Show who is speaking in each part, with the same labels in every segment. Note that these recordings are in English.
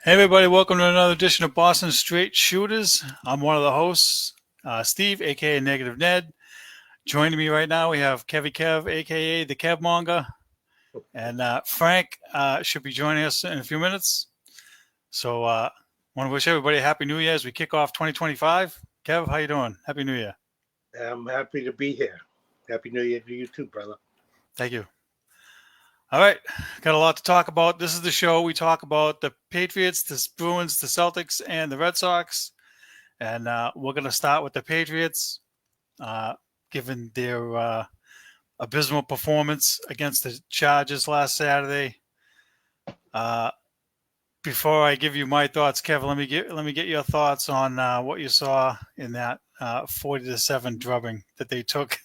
Speaker 1: Hey everybody, welcome to another edition of Boston Straight Shooters. I'm one of the hosts, Steve, aka Negative Ned. Joining me right now, we have Kevy Kev, aka the Kevmonger, and Frank should be joining us in a few minutes. So, want to wish everybody a happy New Year as we kick off 2025. Kev, how you doing? Happy New Year.
Speaker 2: I'm happy to be here. Happy New Year to you too, brother.
Speaker 1: Thank you. All right, got a lot to talk about. This is the show we talk about the Patriots, the Bruins, the Celtics, and the Red Sox. And we're going to start with the Patriots. uh, given their abysmal performance against the Chargers last Saturday. Uh, before I give you my thoughts, Kevin, let me get your thoughts on what you saw in that 40-7 drubbing that they took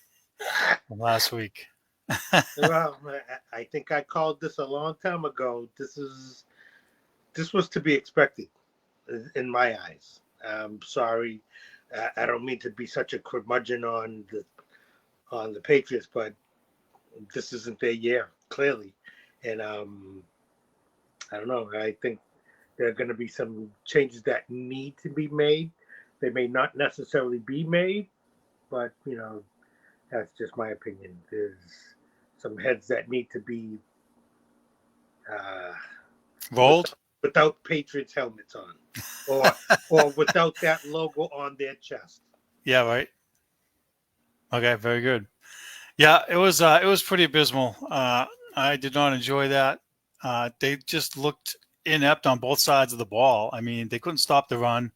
Speaker 1: last week.
Speaker 2: Well, I think I called this a long time ago. This was to be expected in my eyes. I'm sorry, I don't mean to be such a curmudgeon on the Patriots, but this isn't their year clearly, and I don't know. I think there are going to be some changes that need to be made. They may not necessarily be made, but that's just my opinion. There's some heads that need to be uh,
Speaker 1: Rolled?
Speaker 2: without Patriots helmets on, or without that logo on their chest.
Speaker 1: Yeah, right. Okay, very good. Yeah, it was pretty abysmal. I did not enjoy that. They just looked inept on both sides of the ball. I mean, they couldn't stop the run.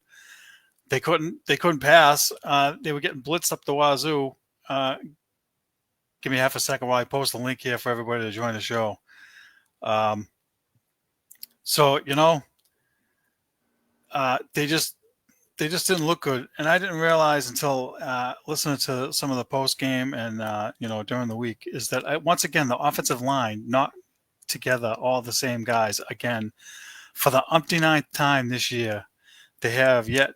Speaker 1: They couldn't pass. They were getting blitzed up the wazoo. Uh, Give me half a second while I post the link here for everybody to join the show. Um, so they just didn't look good, and I didn't realize until listening to some of the post game and during the week is that once again the offensive line not together, all the same guys again for the umpty-ninth time this year. They have yet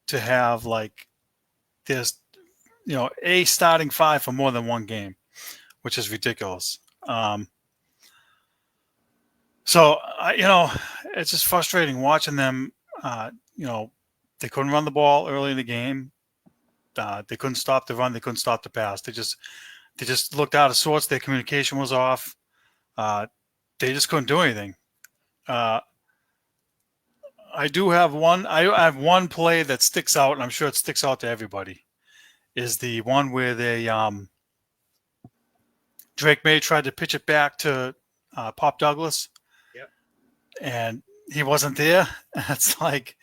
Speaker 1: to have like this, a starting five for more than one game, which is ridiculous. So it's just frustrating watching them. Uh, you know, they couldn't run the ball early in the game. They couldn't stop the run. They couldn't stop the pass. They just looked out of sorts. Their communication was off. Uh, they just couldn't do anything. Uh, I do have one. I have one play that sticks out, and I'm sure it sticks out to everybody. Is the one where Drake May tried to pitch it back to Pop Douglas,
Speaker 2: Yep.
Speaker 1: and he wasn't there. It's like,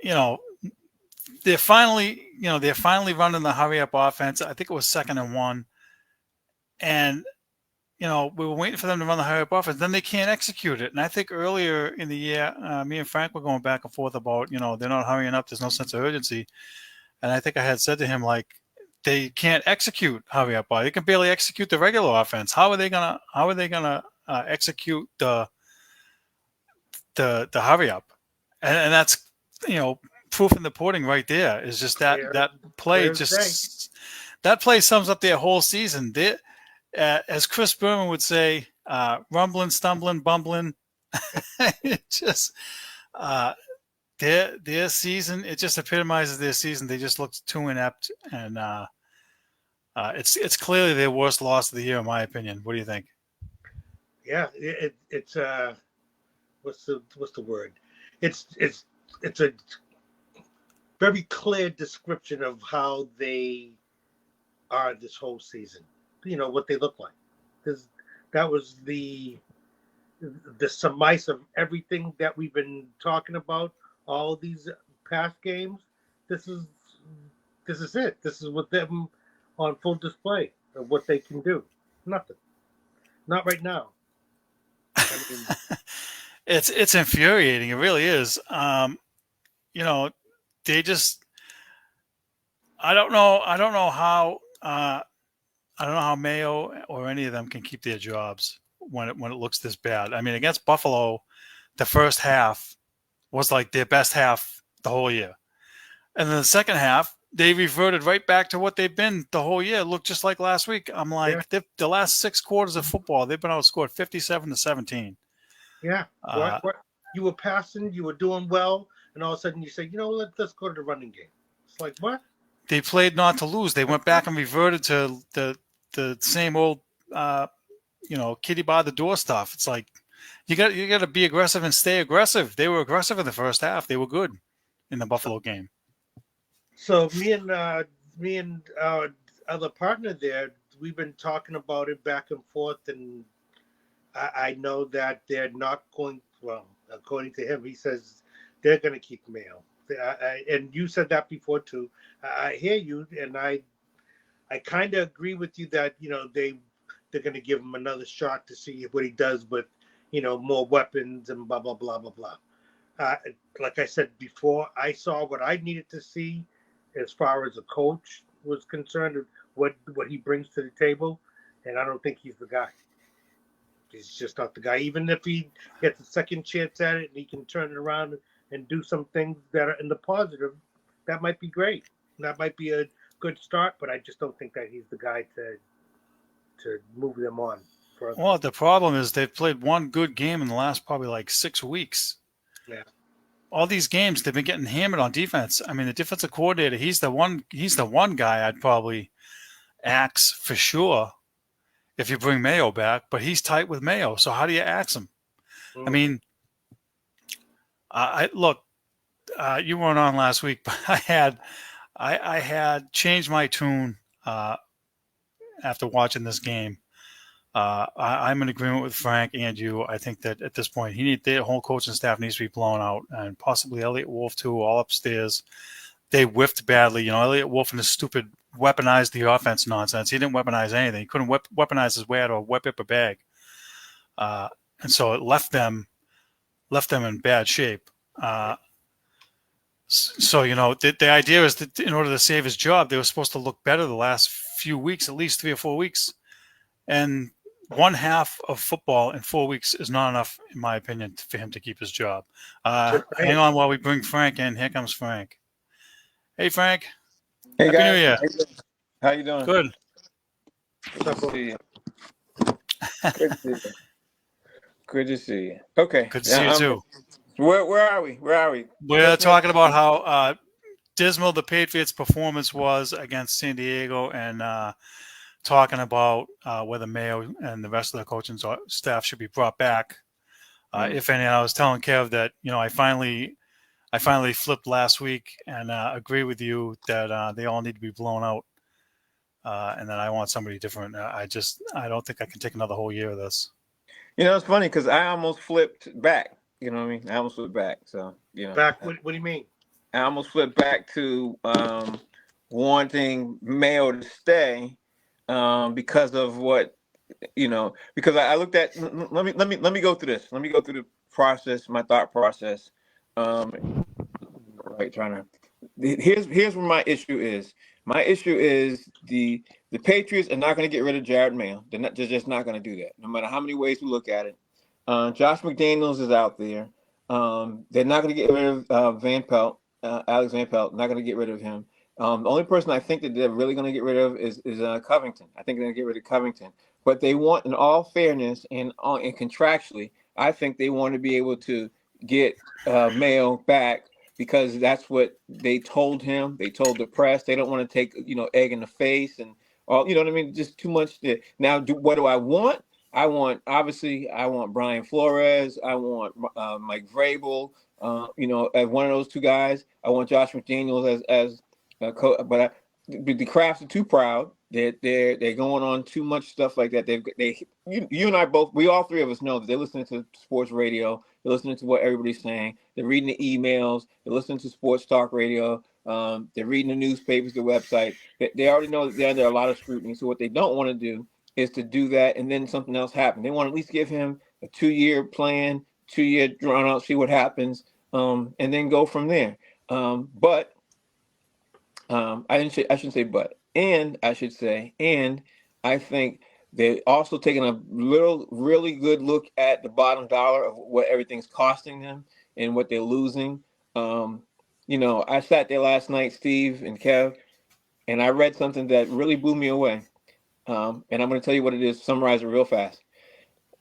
Speaker 1: you know, they're finally running the hurry up offense. I think it was 2nd and 1, and we were waiting for them to run the hurry up offense. Then they can't execute it. And I think earlier in the year, me and Frank were going back and forth about they're not hurrying up. There's no sense of urgency. And I think I had said to him like, they can't execute hurry up. They can barely execute the regular offense. How are they gonna execute the hurry up? And that's proof in the pudding right there. Is just that
Speaker 2: Clear,
Speaker 1: that play
Speaker 2: clear as day.
Speaker 1: just that play sums up their whole season. As Chris Berman would say, rumbling, stumbling, bumbling. It just uh, their season. It just epitomizes their season. They just looked too inept, and it's clearly their worst loss of the year, in my opinion. What do you think?
Speaker 2: Yeah, it's what's the word? It's a very clear description of how they are this whole season. What they look like. This that was the surmise of everything that we've been talking about all these past games. This is this is it. This is what them on full display of what they can do. Nothing. Not right now. I mean,
Speaker 1: It's infuriating. It really is. You know, they just. I don't know. I don't know how Mayo or any of them can keep their jobs when it looks this bad. I mean, against Buffalo, the first half was like their best half the whole year, and then the second half they reverted right back to what they've been the whole year. It looked just like last week. I'm
Speaker 2: yeah,
Speaker 1: like, the last 6 quarters of football, they've been outscored 57-17.
Speaker 2: yeah.
Speaker 1: Uh,
Speaker 2: What? You were passing, you were doing well, and all of a sudden you say, let's go to the running game. It's like, what?
Speaker 1: They played not to lose. They went back and reverted to the same old, kitty by the door stuff. It's like you got to be aggressive and stay aggressive. They were aggressive in the first half. They were good in the Buffalo game.
Speaker 2: So me and our other partner there, we've been talking about it back and forth, and I know that they're not going. Well, according to him, he says they're going to keep Mayo. And you said that before too. I hear you, and I kind of agree with you that they're going to give him another shot to see what he does with more weapons and blah blah blah blah blah. Like I said before, I saw what I needed to see as far as a coach was concerned, what he brings to the table, and I don't think he's the guy. He's just not the guy. Even if he gets a second chance at it and he can turn it around and do some things that are in the positive, that might be great. That might be a good start, but I just don't think that he's the guy to move them on further.
Speaker 1: Well, the problem is they've played one good game in the last probably like 6 weeks.
Speaker 2: Yeah.
Speaker 1: All these games they've been getting hammered on defense. I mean, the defensive coordinator, he's the one guy I'd probably axe for sure if you bring Mayo back, but he's tight with Mayo. So how do you axe him? I mean, you weren't on last week, but I had changed my tune after watching this game. I'm in agreement with Frank and you. I think that at this point, the whole coaching staff needs to be blown out, and possibly Elliott Wolf too, all upstairs. They whiffed badly. Elliott Wolf and his stupid weaponized the offense nonsense. He didn't weaponize anything. He couldn't weaponize his way out of a wet paper bag, and so it left them in bad shape. So the idea is that in order to save his job, they were supposed to look better the last few weeks, at least 3 or 4 weeks, and one half of football in 4 weeks is not enough, in my opinion, for him to keep his job. Hang on while we bring Frank in. Here comes Frank. Hey, Frank.
Speaker 3: Hey,
Speaker 1: Happy
Speaker 3: guys.
Speaker 1: New Year.
Speaker 3: How you doing?
Speaker 1: Good.
Speaker 3: Good to see you. Good to see you. Good to see you. Okay.
Speaker 1: Good to see you too.
Speaker 3: Where are we?
Speaker 1: We're talking about how dismal the Patriots' performance was against San Diego, and talking about whether Mayo and the rest of the coaching staff should be brought back. If any, I was telling Kev that I finally flipped last week and agree with you that they all need to be blown out, and that I want somebody different. I don't think I can take another whole year of this.
Speaker 3: It's funny because I almost flipped back. You know what I mean? I almost flipped back. So
Speaker 2: back. What do you mean?
Speaker 3: I almost flipped back to wanting Mayo to stay because of what Because I looked at. Let me go through this. Let me go through the process. My thought process. Right, here's where my issue is. My issue is the Patriots are not going to get rid of Jared Mayo. They're just not going to do that, no matter how many ways we look at it. Josh McDaniels is out there. They're not going to get rid of Van Pelt, Alex Van Pelt. Not going to get rid of him. The only person I think that they're really going to get rid of is Covington. I think they're going to get rid of Covington. But they want, in all fairness and contractually, I think they want to be able to get Mayo back, because that's what they told him. They told the press. They don't want to take egg in the face and all. You know what I mean? Just too much. Now, what do I want? I want Brian Flores. I want Mike Vrabel. As one of those two guys. I want Josh McDaniels as coach. But the Crafts are too proud. They're going on too much stuff like that. You and I both. We all three of us know that they're listening to sports radio. They're listening to what everybody's saying. They're reading the emails. They're listening to sports talk radio. They're reading the newspapers, the website. They already know that they're under a lot of scrutiny. So what they don't want to do is to do that and then something else happen. They want to at least give him a 2-year plan, 2-year drawn out, see what happens, and then go from there. But I shouldn't say but. And I should say, and I think they're also taking a really good look at the bottom dollar of what everything's costing them and what they're losing. I sat there last night, Steve and Kev, and I read something that really blew me away. And I'm going to tell you what it is, summarize it real fast.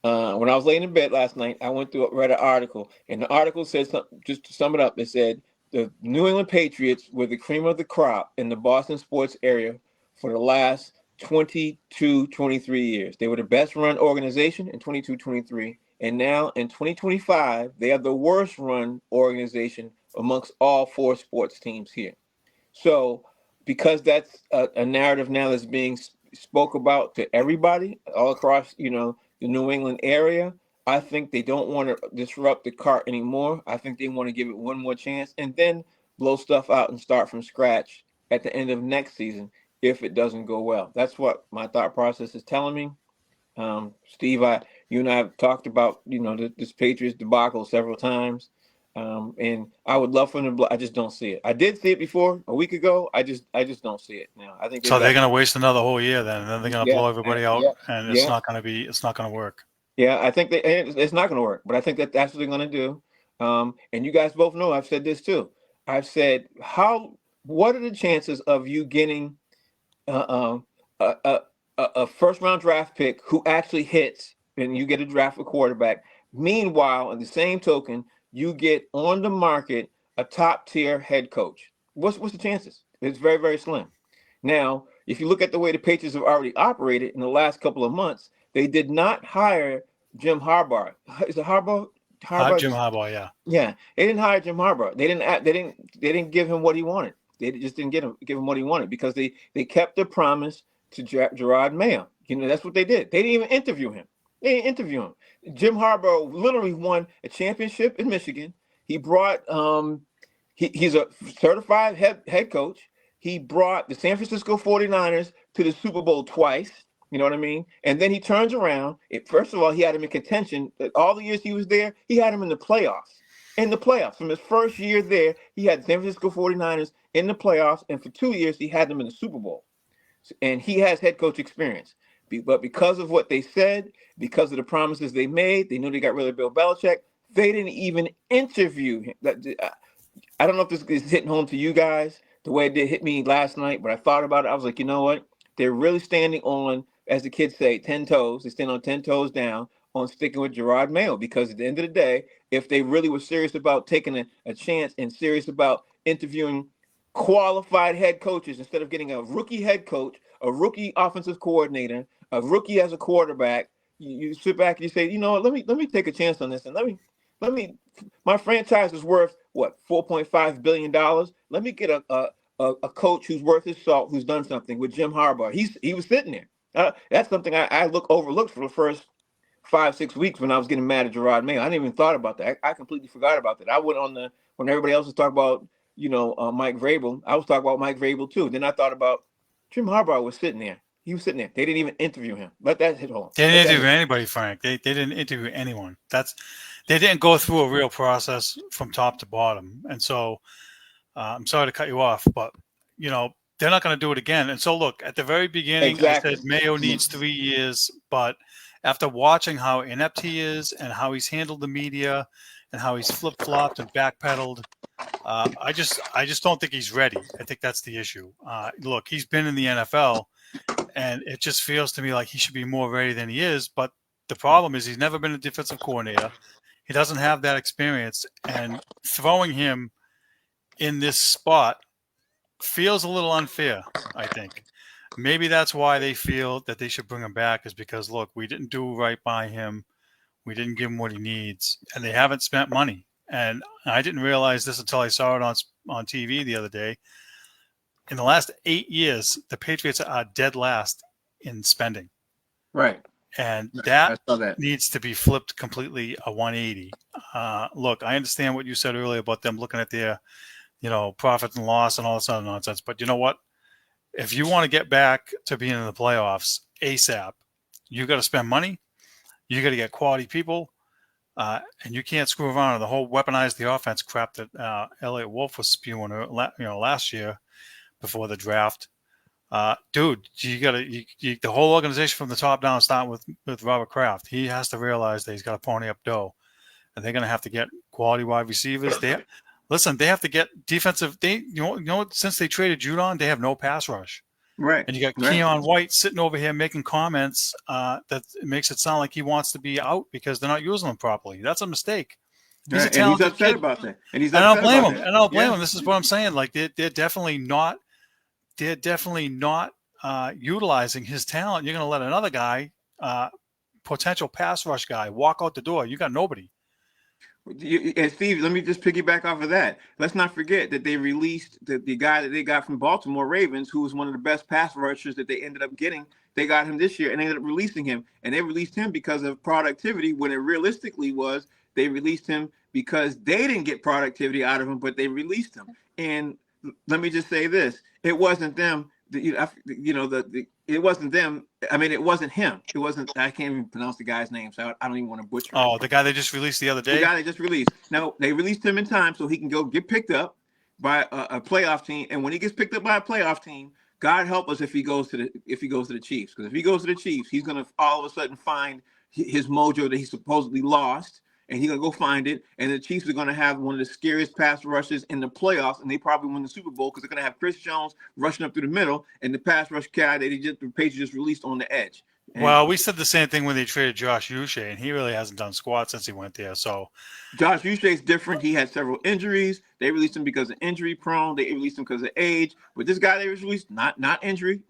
Speaker 3: When I was laying in bed last night, I read an article, and the article said something. Just to sum it up, it said the New England Patriots were the cream of the crop in the Boston sports area for the last 22, 23 years. They were the best run organization in 22, 23, and now in 2025, they are the worst run organization amongst all four sports teams here. So, because that's a narrative now that's being spoke about to everybody all across, the New England area, I think they don't want to disrupt the cart anymore. I think they want to give it one more chance and then blow stuff out and start from scratch at the end of next season if it doesn't go well. That's what my thought process is telling me. Steve, you and I have talked about this Patriots debacle several times, and I would love for them to. I just don't see it. I did see it before a week ago. I just don't see it now. I think
Speaker 1: So they're going to waste another whole year then, and then they're going to
Speaker 3: yeah,
Speaker 1: blow everybody out,
Speaker 3: yeah,
Speaker 1: and
Speaker 3: yeah,
Speaker 1: it's not going to work.
Speaker 3: yeah. I think it's not going to work, but I think that's what they're going to do. And you guys both know I've said this too. I've said what are the chances of you getting uh, a, a, a first round draft pick who actually hits and you get a draft a quarterback. Meanwhile, in the same token, you get on the market a top tier head coach. What's the chances? It's very, very slim. Now, if you look at the way the Patriots have already operated in the last couple of months, they did not hire Jim Harbaugh. Is it Harbaugh?
Speaker 1: Jim Harbaugh, yeah.
Speaker 3: Yeah, they didn't hire Jim Harbaugh. They didn't give him what he wanted. They just didn't give him what he wanted because they kept the promise to Gerard Mayo. That's what they did. They didn't even interview him. They didn't interview him. Jim Harbaugh literally won a championship in Michigan. He brought he's a certified head coach. He brought the San Francisco 49ers to the Super Bowl twice. You know what I mean? And then he turns around. First of all, he had him in contention. All the years he was there, he had him in the playoffs. In the playoffs. From his first year there, he had San Francisco 49ers in the playoffs. And for 2 years, he had them in the Super Bowl. And he has head coach experience. But because of what they said, because of the promises they made, they knew they got rid of Bill Belichick. They didn't even interview him. I don't know if this is hitting home to you guys the way it did hit me last night, but I thought about it. I was like, you know what? They're really standing on, as the kids say, 10 toes. They stand on 10 toes down on sticking with Gerard Mayo because at the end of the day, if they really were serious about taking a chance and serious about interviewing qualified head coaches instead of getting a rookie head coach, a rookie offensive coordinator, a rookie as a quarterback, you sit back and you say, you know what, let me take a chance on this and let me my franchise is worth what, $4.5 billion. Let me get a coach who's worth his salt, who's done something with Jim Harbaugh. He was sitting there. That's something I overlooked for the first 5-6 weeks when I was getting mad at Gerard Mayo. I didn't even thought about that. I completely forgot about that. I went on when everybody else was talking about Mike Vrabel. I was talking about Mike Vrabel too. Then I thought about Jim Harbaugh was sitting there. He was sitting there. They didn't even interview him. Let that hit home.
Speaker 1: They didn't interview anybody, Frank. They didn't interview anyone. They didn't go through a real process from top to bottom. And so I'm sorry to cut you off, but they're not going to do it again. And so look, at the very beginning,
Speaker 3: exactly.
Speaker 1: I said Mayo needs 3 years, but after watching how inept he is and how he's handled the media and how he's flip-flopped and backpedaled, I just don't think he's ready. I think that's the issue. Look, he's been in the NFL, and it just feels to me like he should be more ready than he is. But the problem is he's never been a defensive coordinator. He doesn't have that experience, and throwing him in this spot feels a little unfair, I think. Maybe that's why they feel that they should bring him back, is because, look, we didn't do right by him. We didn't give him what he needs, and they haven't spent money. And I didn't realize this until I saw it on TV the other day. In the last 8 years, the Patriots are dead last in spending.
Speaker 3: Right.
Speaker 1: And that needs to be flipped completely a 180. Look, I understand what you said earlier about them looking at their, profit and loss and all this other nonsense. But you know what? If you want to get back to being in the playoffs ASAP, you got to spend money. You got to get quality people. And you can't screw around with the whole weaponize the offense crap that Elliott Wolf was spewing, last year before the draft. Dude, you got to the whole organization from the top down, starting with Robert Kraft. He has to realize that he's got to pony up dough, and they're going to have to get quality wide receivers. They have to get defensive. Since they traded Judon, they have no pass rush.
Speaker 3: Right.
Speaker 1: And you got
Speaker 3: Right.
Speaker 1: Keon White sitting over here making comments that makes it sound like he wants to be out because they're not using him properly. That's a mistake. He's a
Speaker 3: Right. And he's
Speaker 1: talented
Speaker 3: upset
Speaker 1: kid.
Speaker 3: about that. And he's
Speaker 1: And I don't
Speaker 3: upset
Speaker 1: blame
Speaker 3: about
Speaker 1: him.
Speaker 3: that.
Speaker 1: And I don't blame
Speaker 3: Yeah.
Speaker 1: him. This is what I'm saying. Like they're definitely not utilizing his talent. You're going to let another guy, potential pass rush guy, walk out the door. You got nobody.
Speaker 3: And Steve, let me just piggyback off of that. Let's not forget that they released the guy that they got from Baltimore Ravens, who was one of the best pass rushers that they ended up getting. They got him this year and they ended up releasing him. And they released him because of productivity, when it realistically was they released him because they didn't get productivity out of him, but they released him. And let me just say this: it wasn't them. It wasn't them. I mean, it wasn't him. It wasn't. I can't even pronounce the guy's name, so I don't even want to butcher it.
Speaker 1: Oh, the guy they just released the other
Speaker 3: The
Speaker 1: day.
Speaker 3: guy they just released. Now they released him in time so he can go get picked up by a playoff team. And when he gets picked up by a playoff team, God help us if he goes to the Chiefs. Because if he goes to the Chiefs, he's gonna all of a sudden find his mojo that he supposedly lost, and he's gonna go find it. And the Chiefs are gonna have one of the scariest pass rushes in the playoffs, and they probably win the Super Bowl because they're gonna have Chris Jones rushing up through the middle, and the pass rush guy that the Patriots just released on the edge. And
Speaker 1: well, we said the same thing when they traded Josh Uche, and he really hasn't done squat since he went there. So
Speaker 3: Josh Uche's different. He had several injuries. They released him because of injury prone. They released him because of age. But this guy they released, not injury.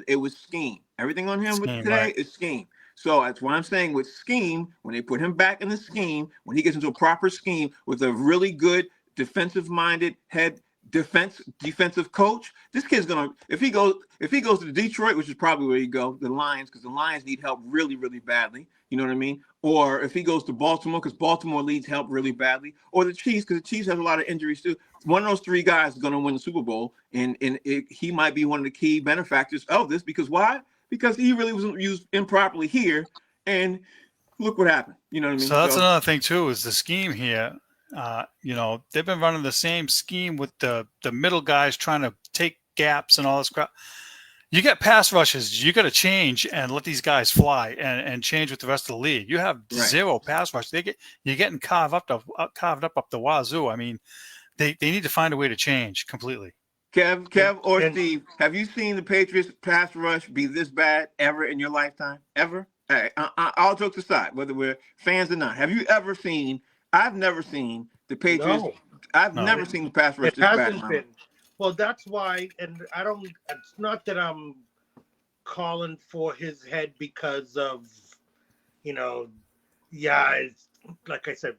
Speaker 3: It was scheme. Everything on him
Speaker 1: scheme,
Speaker 3: today
Speaker 1: right?
Speaker 3: is scheme. So that's why I'm saying with scheme, when they put him back in the scheme, when he gets into a proper scheme with a really good defensive-minded head defensive coach, this kid's gonna if he goes to Detroit, which is probably where he go, the Lions, because the Lions need help really, really badly. You know what I mean? Or if he goes to Baltimore, because Baltimore needs help really badly, or the Chiefs, because the Chiefs have a lot of injuries too. One of those three guys is going to win the Super Bowl, and he might be one of the key benefactors of this. Because why? Because he really wasn't used improperly here, and look what happened. You know what I mean?
Speaker 1: So that's another thing too, is the scheme here. They've been running the same scheme with the middle guys trying to take gaps and all this crap. You get pass rushes, you got to change and let these guys fly and change with the rest of the league. You have zero pass rush. You're getting carved up the wazoo. I mean, they need to find a way to change completely.
Speaker 3: Kev or Steve, have you seen the Patriots pass rush be this bad ever in your lifetime? Ever? Hey, all jokes aside, whether we're fans or not, have you ever seen? I've never seen the Patriots.
Speaker 2: No.
Speaker 3: I've never seen the pass rush
Speaker 2: It
Speaker 3: this bad.
Speaker 2: hasn't been. Well, that's why, and I don't. It's not that I'm calling for his head because of, it's like I said,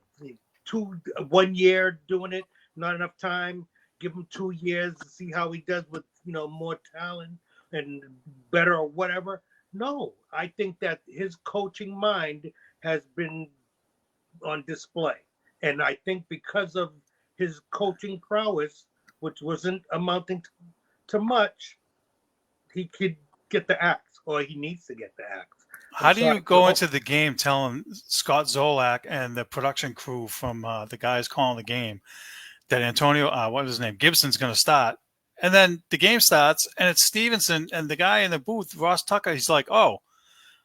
Speaker 2: 1 year doing it, not enough time. Give him 2 years to see how he does with more talent and better or whatever. No, I think that his coaching mind has been on display, and I think because of his coaching prowess, which wasn't amounting to much, he could get the axe, or he needs to get the axe.
Speaker 1: How do you go into the game telling Scott Zolak and the production crew from the guys calling the game that Antonio, what was his name, Gibson's going to start, and then the game starts and it's Stevenson and the guy in the booth, Ross Tucker, he's like, "Oh,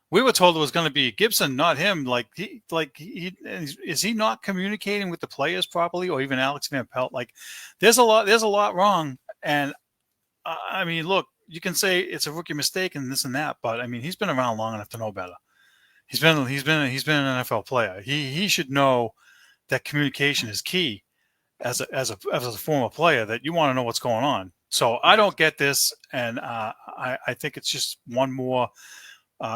Speaker 1: we were told it was going to be Gibson, not him." Is he not communicating with the players properly, or even Alex Van Pelt? Like, there's a lot wrong. And I mean, look, you can say it's a rookie mistake and this and that, but I mean, he's been around long enough to know better. He's been an NFL player. He should know that communication is key as a former player, that you want to know what's going on. So I don't get this, and I think it's just one more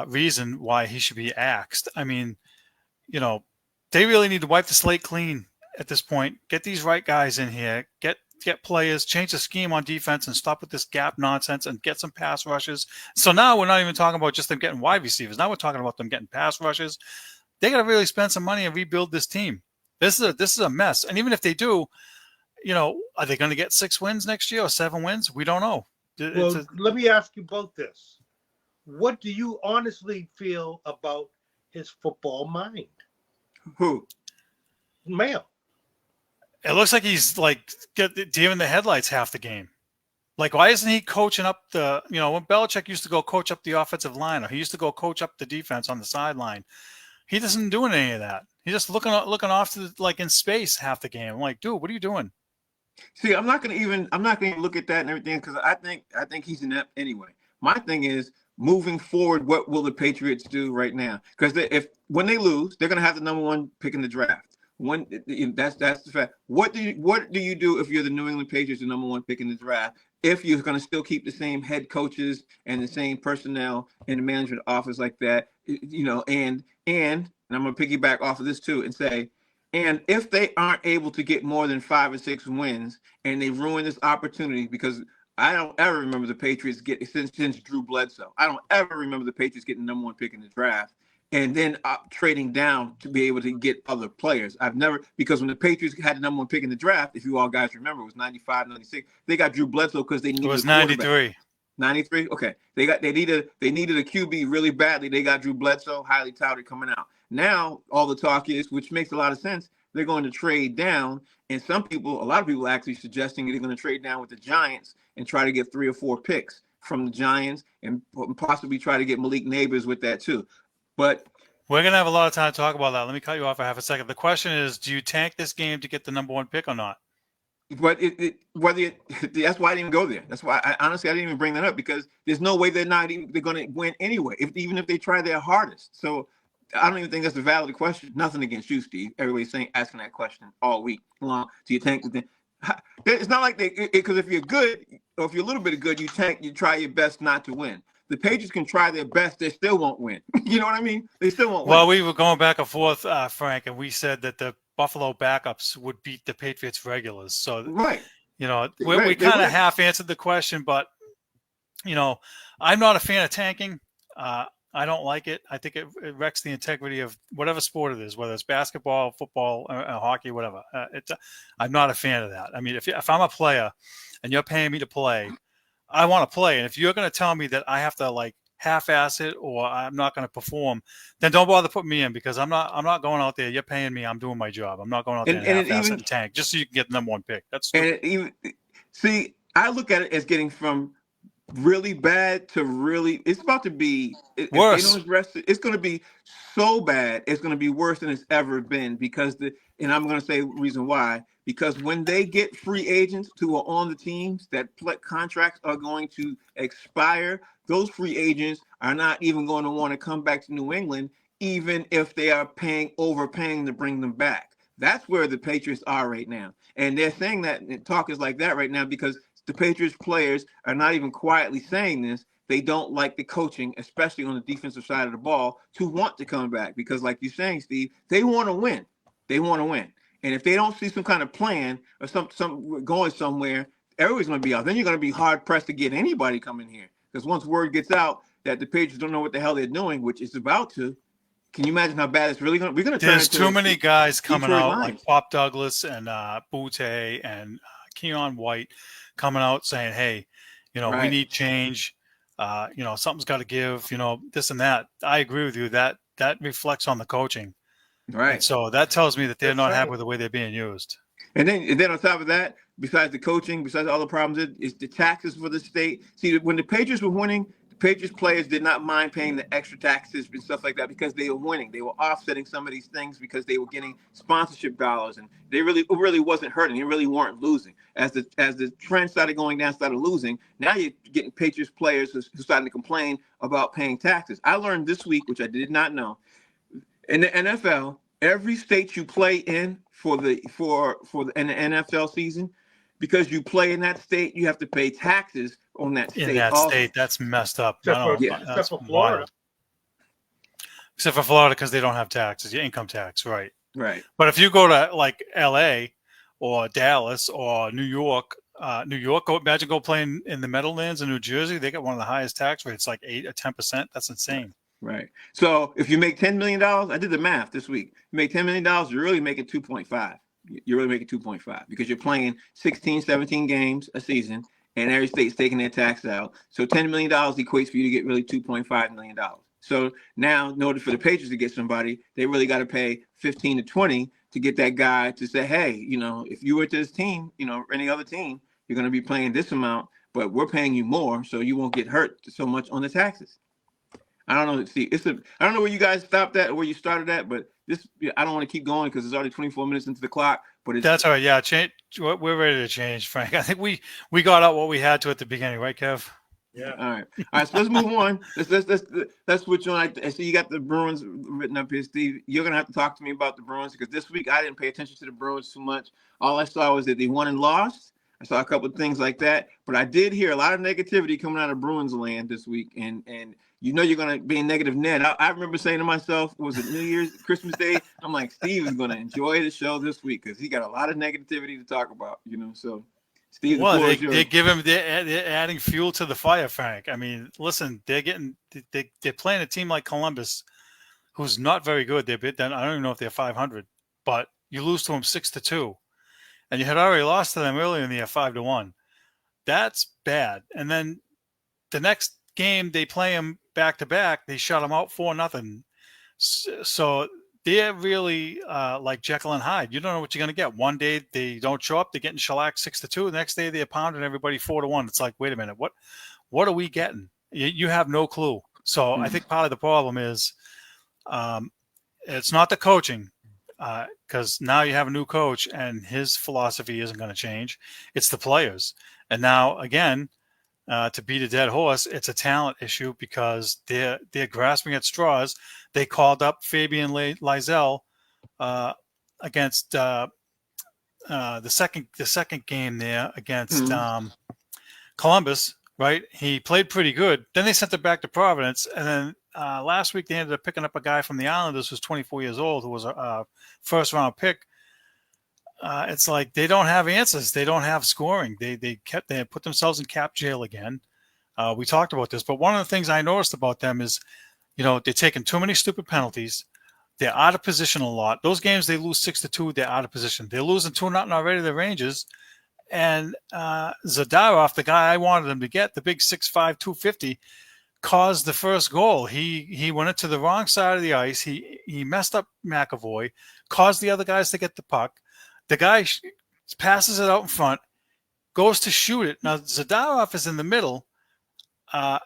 Speaker 1: reason why he should be axed. I mean, they really need to wipe the slate clean at this point. Get these right guys in here. Get players, change the scheme on defense, and stop with this gap nonsense, and get some pass rushes. So now we're not even talking about just them getting wide receivers. Now we're talking about them getting pass rushes. They got to really spend some money and rebuild this team. This is a mess. And even if they do, are they going to get 6 wins next year or 7 wins? We don't know.
Speaker 2: Let me ask you both this. What do you honestly feel about his football mind?
Speaker 3: Who?
Speaker 2: Mail.
Speaker 1: It looks like he's like deer the headlights half the game. Like, why isn't he coaching up when Belichick used to go coach up the offensive line, or he used to go coach up the defense on the sideline? He doesn't do any of that. He's just looking off to in space half the game. I'm like, dude, what are you doing?
Speaker 3: See, I'm not gonna even look at that and everything, because I think he's inept anyway. My thing is moving forward. What will the Patriots do right now? Because when they lose, they're going to have the number one pick in the draft. That's the fact. What do you do if you're the New England Patriots, the number one pick in the draft? If you're going to still keep the same head coaches and the same personnel in the management office like that, and I'm going to piggyback off of this too and say, and if they aren't able to get more than 5 or 6 wins and they ruin this opportunity, because I don't ever remember the Patriots since Drew Bledsoe. I don't ever remember the Patriots getting the number one pick in the draft and then trading down to be able to get other players. Because when the Patriots had the number one pick in the draft, if you all guys remember, it was 95, 96. They got Drew Bledsoe because they needed.
Speaker 1: It was 93.
Speaker 3: 93. Okay, they needed a QB really badly. They got Drew Bledsoe, highly touted, coming out. Now all the talk is, which makes a lot of sense, they're going to trade down, and a lot of people actually suggesting they're going to trade down with the Giants and try to get 3 or 4 picks from the Giants and possibly try to get Malik Neighbors with that too. But
Speaker 1: we're going to have a lot of time to talk about that. Let me cut you off for half a second. The question is, do you tank this game to get the number one pick or not?
Speaker 3: But that's why I didn't go there. That's why I didn't even bring that up, because there's no way they're going to win anyway, even if they try their hardest. So I don't even think that's a valid question. Nothing against you, Steve. Everybody's asking that question all week long. Do you tank the thing? It's not like because if you're good, or if you're a little bit of good, you tank, you try your best not to win. The Patriots can try their best, they still won't win. You know what I mean? They still won't win.
Speaker 1: Well, we were going back and forth, Frank, and we said that the Buffalo backups would beat the Patriots regulars. So,
Speaker 3: right.
Speaker 1: We kind of half answered the question, but, I'm not a fan of tanking. I don't like it. I think it wrecks the integrity of whatever sport it is, whether it's basketball, football, or hockey, whatever. I'm not a fan of that. I mean, if I'm a player and you're paying me to play, I want to play. And if you're going to tell me that I have to half-ass it or I'm not going to perform, then don't bother putting me in, because I'm not going out there. You're paying me. I'm doing my job. I'm not going out there and half-ass it and tank just so you can get the number one pick. That's stupid.
Speaker 3: I look at it as getting from really bad to really, it's about to be
Speaker 1: worse.
Speaker 3: It's going to be so bad. It's going to be worse than it's ever been, because and I'm going to say the reason why, because when they get free agents who are on the teams that contracts are going to expire, those free agents are not even going to want to come back to New England, even if they are overpaying to bring them back. That's where the Patriots are right now. And they're saying that, and talk is like that right now, because the Patriots players are not even quietly saying this. They don't like the coaching, especially on the defensive side of the ball, to want to come back, because like you're saying, Steve, they want to win. They want to win. And if they don't see some kind of plan or some going somewhere, everybody's going to be out. Then you're going to be hard pressed to get anybody coming here, because once word gets out that the Patriots don't know what the hell they're doing, which is about to, can you imagine how bad it's really going to be? There's
Speaker 1: too many guys coming out like Pop Douglas and Butte and Keon White coming out saying, hey,
Speaker 3: Right.
Speaker 1: we need change. Something's got to give, this and that. I agree with you. That reflects on the coaching.
Speaker 3: Right.
Speaker 1: And so that tells me that they're not happy with the way they're being used.
Speaker 3: And then on top of that, besides the coaching, besides all the problems, it's the taxes for the state. See, when the Patriots were winning, the Patriots players did not mind paying the extra taxes and stuff like that, because they were winning. They were offsetting some of these things because they were getting sponsorship dollars, and it really wasn't hurting. They really weren't losing. As the trend started going down, started losing. Now you're getting Patriots players who starting to complain about paying taxes. I learned this week, which I did not know, in the NFL, every state you play in in the NFL season, because you play in that state, you have to pay taxes on that state.
Speaker 1: In that
Speaker 3: also.
Speaker 1: state, that's messed up.
Speaker 2: Except for Florida.
Speaker 1: Wild. Except for Florida, because they don't have taxes, your income tax, right?
Speaker 3: Right.
Speaker 1: But if you go to L.A. or Dallas or New York, imagine go playing in the Meadowlands in New Jersey. They got one of the highest tax rates, like 8 or 10%. That's insane.
Speaker 3: Right. So if you make $10 million, I did the math this week. You make $10 million, you're really making 2.5. You're really making 2.5 because you're playing 16, 17 games a season, and every state's taking their tax out. So $10 million equates for you to get really $2.5 million. So now, in order for the Patriots to get somebody, they really got to pay 15 to 20 to get that guy to say, hey, if you were to this team, any other team, you're going to be paying this amount, but we're paying you more, so you won't get hurt so much on the taxes. I don't know. See, I don't know where you guys stopped at or where you started at, but I don't want to keep going because it's already 24 minutes into the clock. But
Speaker 1: that's all right. Yeah, change. We're ready to change, Frank. I think we got out what we had to at the beginning, right, Kev?
Speaker 2: Yeah.
Speaker 3: All right. So let's move on. Let's switch on. I see you got the Bruins written up here, Steve. You're gonna have to talk to me about the Bruins because this week I didn't pay attention to the Bruins too much. All I saw was that they won and lost. I saw a couple of things like that, but I did hear a lot of negativity coming out of Bruins land this week, and you're gonna be in negative net. I remember saying to myself, was it New Year's, Christmas Day? I'm like, Steve is gonna enjoy the show this week because he got a lot of negativity to talk about. So. Steve,
Speaker 1: Well, they give him they're adding fuel to the fire, Frank. I mean, listen, they're playing a team like Columbus, who's not very good. I don't even know if they're 500, but you lose to them 6-2, and you had already lost to them earlier in the year 5-1. That's bad. And then the next game they play them back to back, they shut them out 4-0. So they're really like Jekyll and Hyde. You don't know what you're going to get. One day they don't show up, they're getting shellacked 6-2. The next day they're pounding everybody 4-1. It's like, wait a minute, what are we getting? You have no clue. So I think part of the problem is it's not the coaching, because now you have a new coach and his philosophy isn't going to change. It's the players. And now, again, to beat a dead horse, it's a talent issue because they're grasping at straws. They called up Fabian Lysell against the second game there against Columbus. Right, he played pretty good. Then they sent it back to Providence, and then last week they ended up picking up a guy from the Islanders who's 24 years old, who was a first-round pick. It's like they don't have answers. They don't have scoring. They put themselves in cap jail again. We talked about this, but one of the things I noticed about them is, they're taking too many stupid penalties. They're out of position a lot. Those games they lose 6-2, they're out of position. They're losing 2-0 already to the Rangers. And Zadorov, the guy I wanted him to get, the big 6'5", 250, caused the first goal. He went into the wrong side of the ice. He messed up McAvoy, caused the other guys to get the puck. The guy passes it out in front, goes to shoot it. Now Zadorov is in the middle. And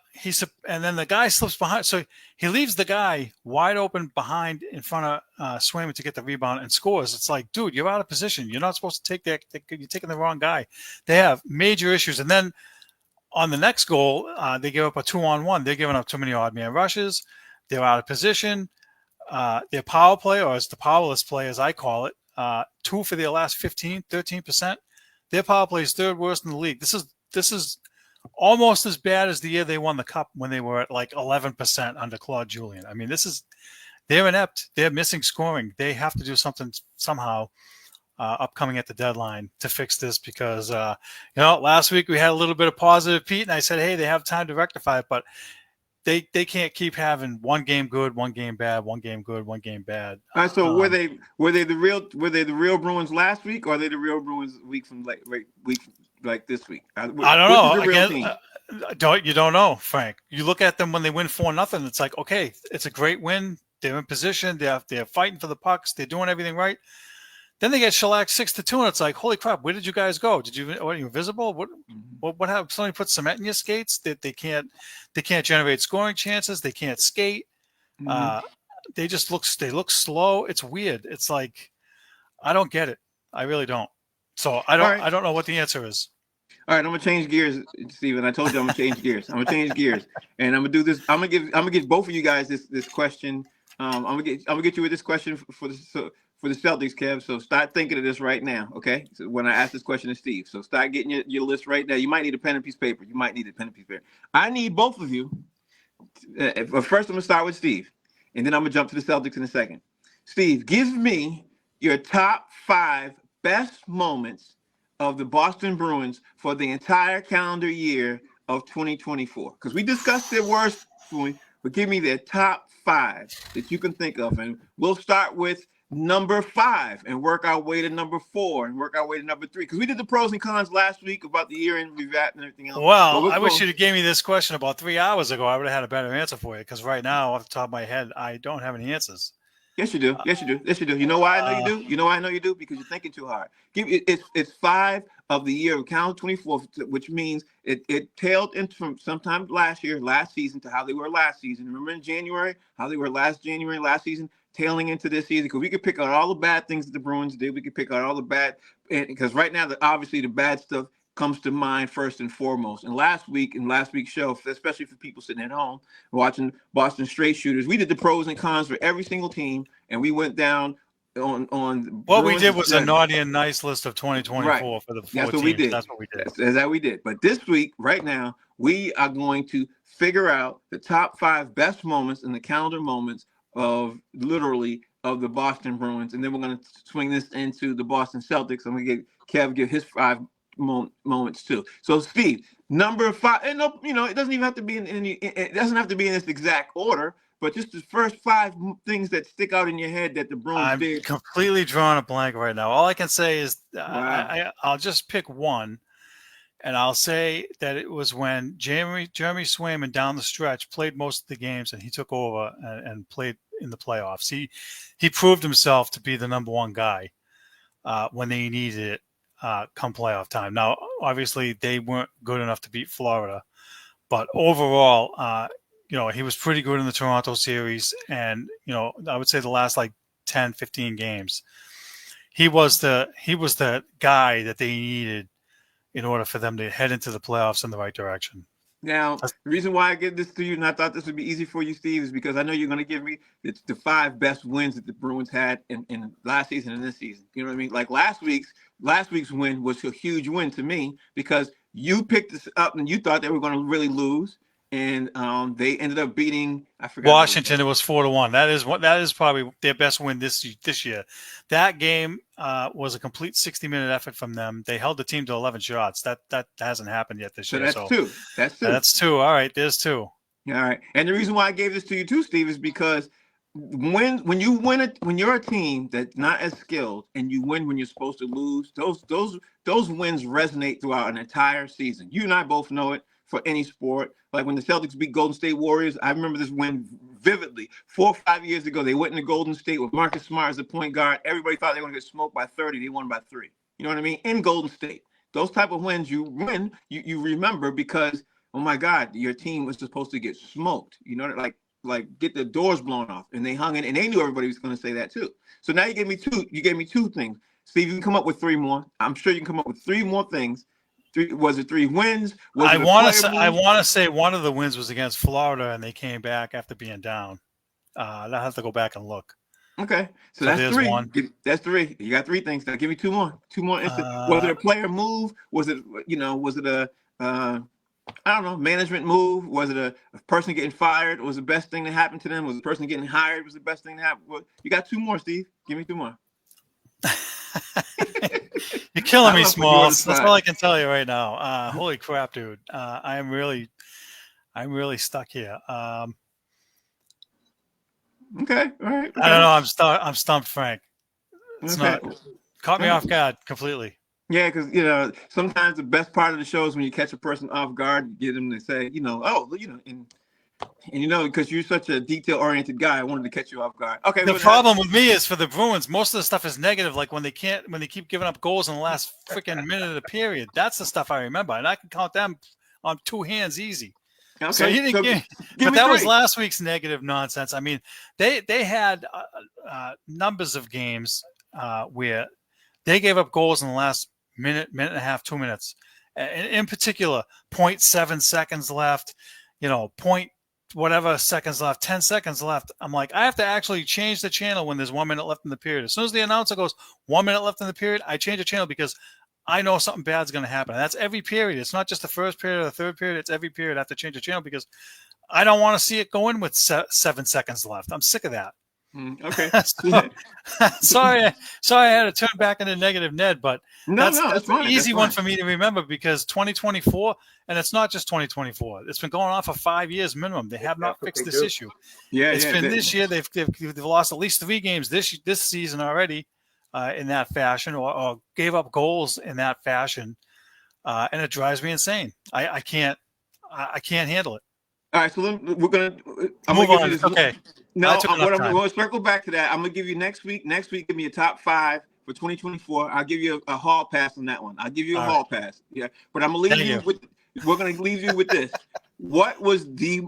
Speaker 1: then the guy slips behind. So he leaves the guy wide open behind in front of Swayman to get the rebound and scores. It's like, dude, you're out of position. You're not supposed to take that. You're taking the wrong guy. They have major issues. And then on the next goal, they give up a 2-on-1. They're giving up too many odd man rushes. They're out of position. Their power play, or it's the powerless play, as I call it, 2 for their last 13%. Their power play is third worst in the league. This is almost as bad as the year they won the cup when they were at like 11% under Claude Julien. I mean, they're inept. They're missing scoring. They have to do something somehow upcoming at the deadline to fix this because, last week we had a little bit of positive, Pete, and I said, hey, they have time to rectify it, but they can't keep having one game good, one game bad, one game good, one game bad.
Speaker 3: All right, so were they the real Bruins last week, or are they the real Bruins week this week?
Speaker 1: I don't know. Again, you don't know, Frank. You look at them when they win 4-0. It's like, okay, it's a great win. They're in position. They're fighting for the pucks. They're doing everything right. Then they get shellacked 6-2, and it's like, holy crap! Where did you guys go? Are you invisible? What happened? Somebody put cement in your skates that they can't generate scoring chances. They can't skate. They look slow. It's weird. It's like, I don't get it. I really don't. So I don't know what the answer is.
Speaker 3: All right, I'm gonna change gears, Steven. I told you I'm gonna change gears. I'm gonna change gears, and I'm gonna do this. I'm gonna give both of you guys this question. I'm gonna get you with this question for the Celtics, Kev. So start thinking of this right now, okay? So when I ask this question to Steve, so start getting your list right now. You might need a pen and piece of paper. I need both of you. First, I'm gonna start with Steve, and then I'm gonna jump to the Celtics in a second. Steve, give me your top 5 best moments of the Boston Bruins for the entire calendar year of 2024. Because we discussed their worst, but give me their top 5 that you can think of. And we'll start with number 5 and work our way to number 4 and work our way to number 3. Because we did the pros and cons last week about the year and revat and everything else.
Speaker 1: Well, I wish you'd have gave me this question about 3 hours ago. I would have had a better answer for you. Because right now, off the top of my head, I don't have any answers.
Speaker 3: Yes, you do. You know why I know you do? Because you're thinking too hard. It's 5 of the year of calendar 24, which means it tailed into from sometime last season to how they were last season. Remember in January, how they were last season, tailing into this season? Because we could pick out all the bad things that the Bruins did. We could pick out all the bad, because right now, obviously the bad stuff comes to mind first and foremost. And last week's show, especially for people sitting at home watching Boston straight shooters, we did the pros and cons for every single team, and we went down on
Speaker 1: what
Speaker 3: Bruins
Speaker 1: we did was a
Speaker 3: and
Speaker 1: naughty and nice list of 2024
Speaker 3: right.
Speaker 1: for the 4
Speaker 3: That's what
Speaker 1: teams.
Speaker 3: we did.
Speaker 1: That's what we did.
Speaker 3: That's how we did. But this week, right now, we are going to figure out the top 5 best moments in the calendar moments of literally of the Boston Bruins, and then we're going to swing this into the Boston Celtics. I'm going to get Kev give his 5 moments too. So Steve, number 5, and no, it doesn't even have to be it doesn't have to be in this exact order, but just the first 5 things that stick out in your head that the Bruins did.
Speaker 1: I'm completely drawing a blank right now. All I can say is
Speaker 3: Wow.
Speaker 1: I'll just pick one, and I'll say that it was when Jeremy Swayman down the stretch played most of the games, and he took over and played in the playoffs. He proved himself to be the number 1 guy when they needed it come playoff time. Now, obviously, they weren't good enough to beat Florida, but overall, he was pretty good in the Toronto series, and I would say the last 10, 15 games, he was the guy that they needed in order for them to head into the playoffs in the right direction.
Speaker 3: Now, the reason why I give this to you, and I thought this would be easy for you, Steve, is because I know you're going to give me the 5 best wins that the Bruins had in last season and this season. You know what I mean? Like last week's win was a huge win to me because you picked this up and you thought they were going to really lose, and they ended up beating
Speaker 1: Washington. It was 4-1. That is probably their best win this year. That game was a complete 60-minute effort from them. They held the team to 11 shots. That hasn't happened yet this year.
Speaker 3: That's 2.
Speaker 1: That's 2. All right, there's 2.
Speaker 3: All right, and the reason why I gave this to you too, Steve, is because when you win it, when you're a team that's not as skilled and you win when you're supposed to lose, those wins resonate throughout an entire season. You and I both know it for any sport. Like when the Celtics beat Golden State Warriors, I remember this win vividly. 4 or 5 years ago, they went into Golden State with Marcus Smart as the point guard. Everybody thought they were going to get smoked by 30. They won by 3. You know what I mean? In Golden State. Those type of wins you win, you remember because, oh my God, your team was supposed to get smoked. You know, like get the doors blown off. And they hung in, and they knew everybody was going to say that too. So now you gave me 2 things. Steve, you can come up with 3 more. I'm sure you can come up with 3 more things. Was it 3 wins?
Speaker 1: I want to say one of the wins was against Florida, and they came back after being down. I'll have to go back and look.
Speaker 3: Okay, so that's 3.
Speaker 1: One.
Speaker 3: That's 3. You got 3 things. Now give me 2 more. 2 more instances. Was it a player move? Was it a I don't know, management move? Was it a person getting fired? Was the best thing that happened to them? Was the person getting hired? Was the best thing that happened? Well, you got 2 more, Steve. Give me 2 more.
Speaker 1: You're killing me, Smalls. That's all I can tell you right now. Holy crap, dude! I'm really stuck here.
Speaker 3: Okay, all right.
Speaker 1: I don't know. I'm stumped, Frank. It's
Speaker 3: okay.
Speaker 1: not caught me off guard completely.
Speaker 3: Yeah, because sometimes the best part of the show is when you catch a person off guard, you get them to say, and because you're such a detail-oriented guy, I wanted to catch you off guard. Okay.
Speaker 1: The problem with me is for the Bruins, most of the stuff is negative. Like when they keep giving up goals in the last freaking minute of the period. That's the stuff I remember, and I can count them on 2 hands easy.
Speaker 3: Okay.
Speaker 1: So you didn't give but that 3. Was last week's negative nonsense. I mean, they had numbers of games where they gave up goals in the last minute and a half, 2 minutes. In particular, 0.7 seconds left. Point whatever seconds left, 10 seconds left. I'm like, I have to actually change the channel when there's 1 minute left in the period. As soon as the announcer goes 1 minute left in the period, I change the channel because I know something bad's going to happen. And that's every period. It's not just the first period or the third period. It's every period. I have to change the channel because I don't want to see it go in with 7 seconds left. I'm sick of that.
Speaker 3: Okay.
Speaker 1: Sorry, I had to turn back into negative Ned, but that's an easy one for me to remember because 2024, and it's not just 2024. It's been going on for 5 years minimum. They have not fixed this issue.
Speaker 3: Yeah,
Speaker 1: it's been this year. They've lost at least 3 games this season already in that fashion, or gave up goals in that fashion, and it drives me insane. I can't handle it.
Speaker 3: All right, so we're gonna
Speaker 1: move on. Okay.
Speaker 3: No, I'm going to circle back to that. I'm going to give you next week. Next week, give me a top 5 for 2024. I'll give you a hall pass on that one. I'll give you a hall pass. Yeah, but I'm going to leave you with. We're going to leave you with this. What was the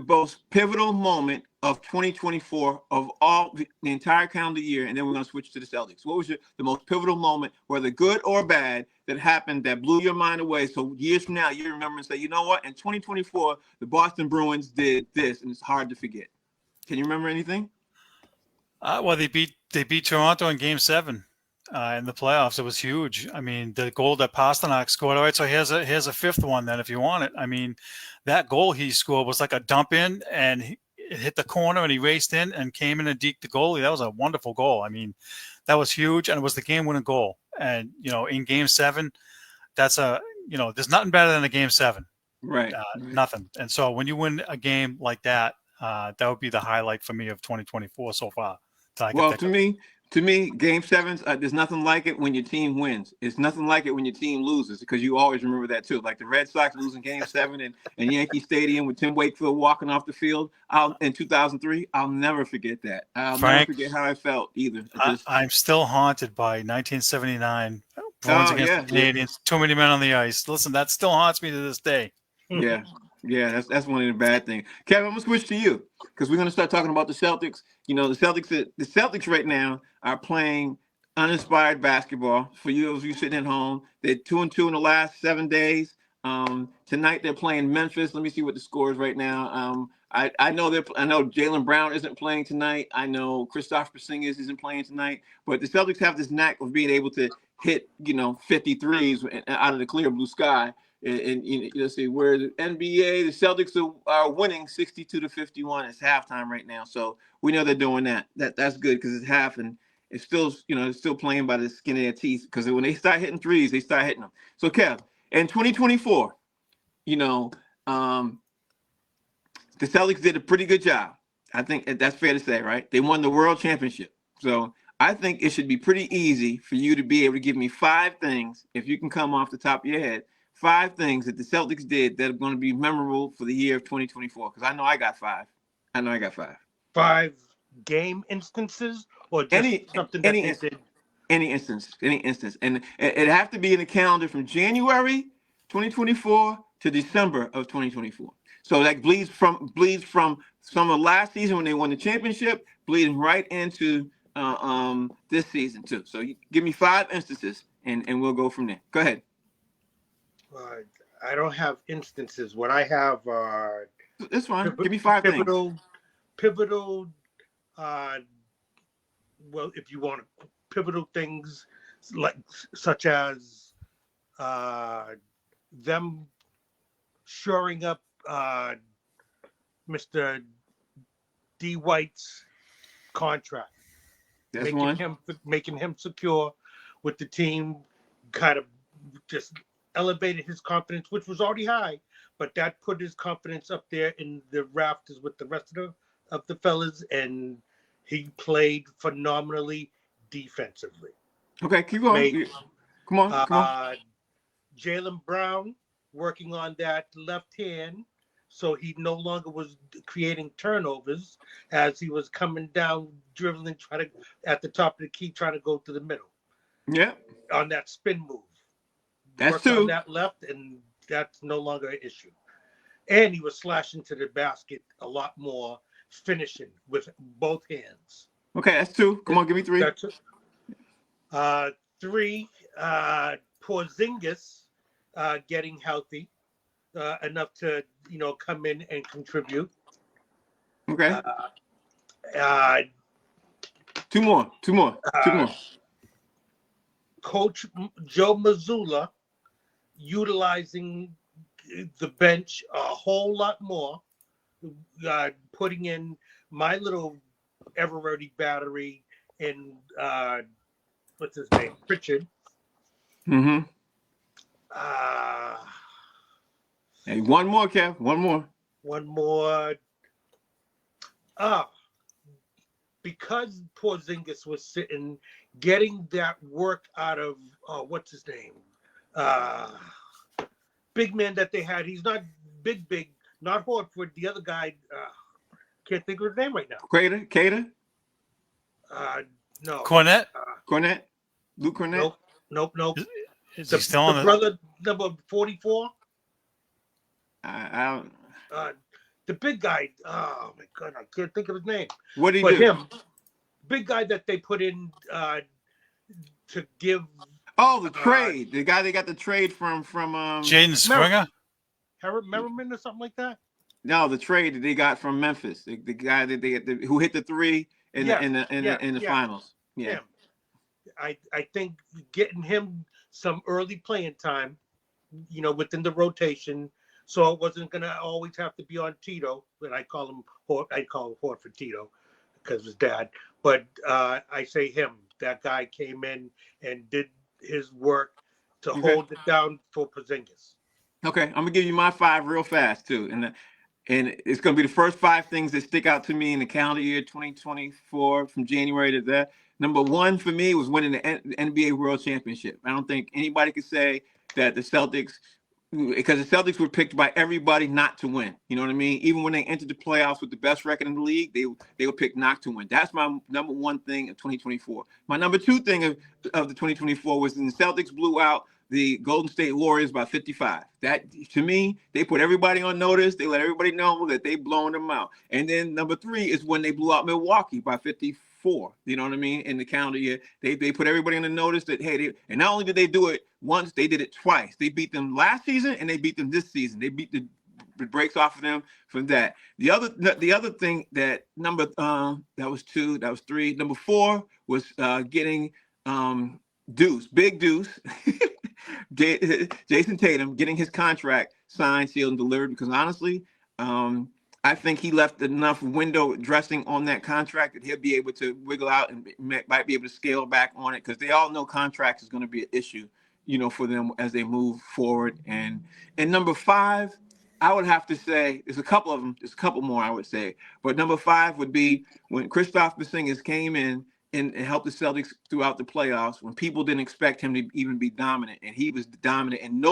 Speaker 3: most pivotal moment of 2024 of all the entire calendar year, and then we're going to switch to the Celtics. What was the most pivotal moment, whether good or bad, that happened that blew your mind away? So years from now, you remember and say, you know what? In 2024, the Boston Bruins did this, and it's hard to forget. Can you remember anything?
Speaker 1: Well, they beat Toronto in Game 7 in the playoffs. It was huge. I mean, the goal that Pasternak scored. All right, so here's a fifth one then, if you want it. I mean, that goal he scored was like a dump in, and it hit the corner, and he raced in and came in and deked the goalie. That was a wonderful goal. I mean, that was huge, and it was the game-winning goal. And in Game 7, that's there's nothing better than a Game 7.
Speaker 3: Right.
Speaker 1: Nothing. And so when you win a game like that, that would be the highlight for me of 2024 so far.
Speaker 3: Well, to me, Game 7s, there's nothing like it when your team wins. It's nothing like it when your team loses, because you always remember that too. Like the Red Sox losing Game 7 in Yankee Stadium with Tim Wakefield walking off the field in 2003. I'll never forget that. I'll never forget how I felt either.
Speaker 1: I'm still haunted by 1979 Bruins against the Canadians. Too many men on the ice. Listen, that still haunts me to this day.
Speaker 3: Yeah. Yeah, that's one of the bad things. Kevin, I'm gonna switch to you because we're gonna start talking about the Celtics. The Celtics right now are playing uninspired basketball. For you sitting at home, they're 2-2 in the last 7 days. Tonight they're playing Memphis. Let me see what the score is right now. I know Jaylen Brown isn't playing tonight. I know Kristaps Porzingis isn't playing tonight. But the Celtics have this knack of being able to hit 53s out of the clear blue sky. And let's see, where the NBA, the Celtics are winning 62-51. It's halftime right now, so we know they're doing that. That's good because it's half, and it's still it's still playing by the skin of their teeth, because when they start hitting threes, they start hitting them. So Kev, in 2024, the Celtics did a pretty good job. I think that's fair to say, right? They won the World Championship, so I think it should be pretty easy for you to be able to give me 5 things, if you can come off the top of your head. 5 things that the Celtics did that are going to be memorable for the year of 2024. Because I know I got 5.
Speaker 2: 5 game instances, or just something that they did?
Speaker 3: Any instance. And it have to be in the calendar from January 2024 to December of 2024. So that bleeds from summer last season when they won the championship, bleeding right into this season too. So you give me 5 instances, and we'll go from there. Go ahead.
Speaker 2: I don't have instances. What I have are...
Speaker 3: That's fine. Give me 5 things.
Speaker 2: Pivotal, if you want pivotal things, such as them shoring up Mr. D. White's contract.
Speaker 3: That's
Speaker 2: making him secure with the team, kind of just elevated his confidence, which was already high, but that put his confidence up there in the rafters with the rest of the fellas, and he played phenomenally defensively.
Speaker 3: Okay, keep going. Come on.
Speaker 2: Jaylen Brown working on that left hand, so he no longer was creating turnovers as he was coming down, dribbling, trying to at the top of the key, trying to go to the middle.
Speaker 3: Yeah.
Speaker 2: On that spin move.
Speaker 3: That's true.
Speaker 2: On that left, and that's no longer an issue. And he was slashing to the basket a lot more, finishing with both hands.
Speaker 3: Okay, that's 2. Come on, give me 3.
Speaker 2: That's 3, Porzingis getting healthy enough to come in and contribute.
Speaker 3: Okay. 2 more.
Speaker 2: Coach Joe Mazzulla utilizing the bench a whole lot more, putting in my little Everready battery and what's his name, Pritchard.
Speaker 3: Mm-hmm. Hey, one more, Kev. One more. Because Porzingis was sitting, getting that work out of what's his name, big man that they had. He's not big, not Horford. The other guy, can't think of his name right now. Cater?
Speaker 2: No.
Speaker 1: Cornette?
Speaker 3: Luke Cornette?
Speaker 2: Nope.
Speaker 1: Is he still on
Speaker 2: the brother number 44?
Speaker 3: I don't.
Speaker 2: the big guy. Oh my god, I can't think of his name.
Speaker 3: What did he
Speaker 2: But
Speaker 3: do?
Speaker 2: him, big guy that they put in to give.
Speaker 3: Oh, the trade. The guy they got the trade from
Speaker 1: Jaden Springer.
Speaker 2: Merriman or something like that.
Speaker 3: no, the trade that they got from Memphis. The guy that who hit the three in
Speaker 2: Yes,
Speaker 3: the finals. Yeah.
Speaker 2: him. I think getting him some early playing time, within the rotation, so it wasn't gonna always have to be on Tito. But I call him Horford Tito because of his dad. But I say him. That guy came in and did his work to hold it down for Porzingis.
Speaker 3: Okay, I'm gonna give you my 5 real fast too, and it's gonna be the first 5 things that stick out to me in the calendar year 2024 from January to that. Number 1 for me was winning the NBA World Championship. I don't think anybody could say that the Celtics, because the Celtics were picked by everybody not to win. You know what I mean? Even when they entered the playoffs with the best record in the league, they were picked not to win. That's my number 1 thing of 2024. My number 2 thing of the 2024 was when the Celtics blew out the Golden State Warriors by 55. That, to me, they put everybody on notice. They let everybody know that they blown them out. And then number 3 is when they blew out Milwaukee by 54. You know what I mean? In the calendar year, they put everybody on the notice that, hey, and not only did they do it once, they did it twice. They beat them last season and they beat them this season. They beat the breaks off of them from that. The other thing that that was 2, that was 3. Number 4 was getting Big Deuce, Jason Tatum, getting his contract signed, sealed, and delivered. Because honestly, I think he left enough window dressing on that contract that he'll be able to wiggle out and might be able to scale back on it. Because they all know contracts is going to be an issue, for them as they move forward. And number 5, I would have to say, there's a couple of them. There's a couple more I would say, but number 5 would be when Kristaps Porzingis came in and helped the Celtics throughout the playoffs when people didn't expect him to even be dominant, and he was dominant. And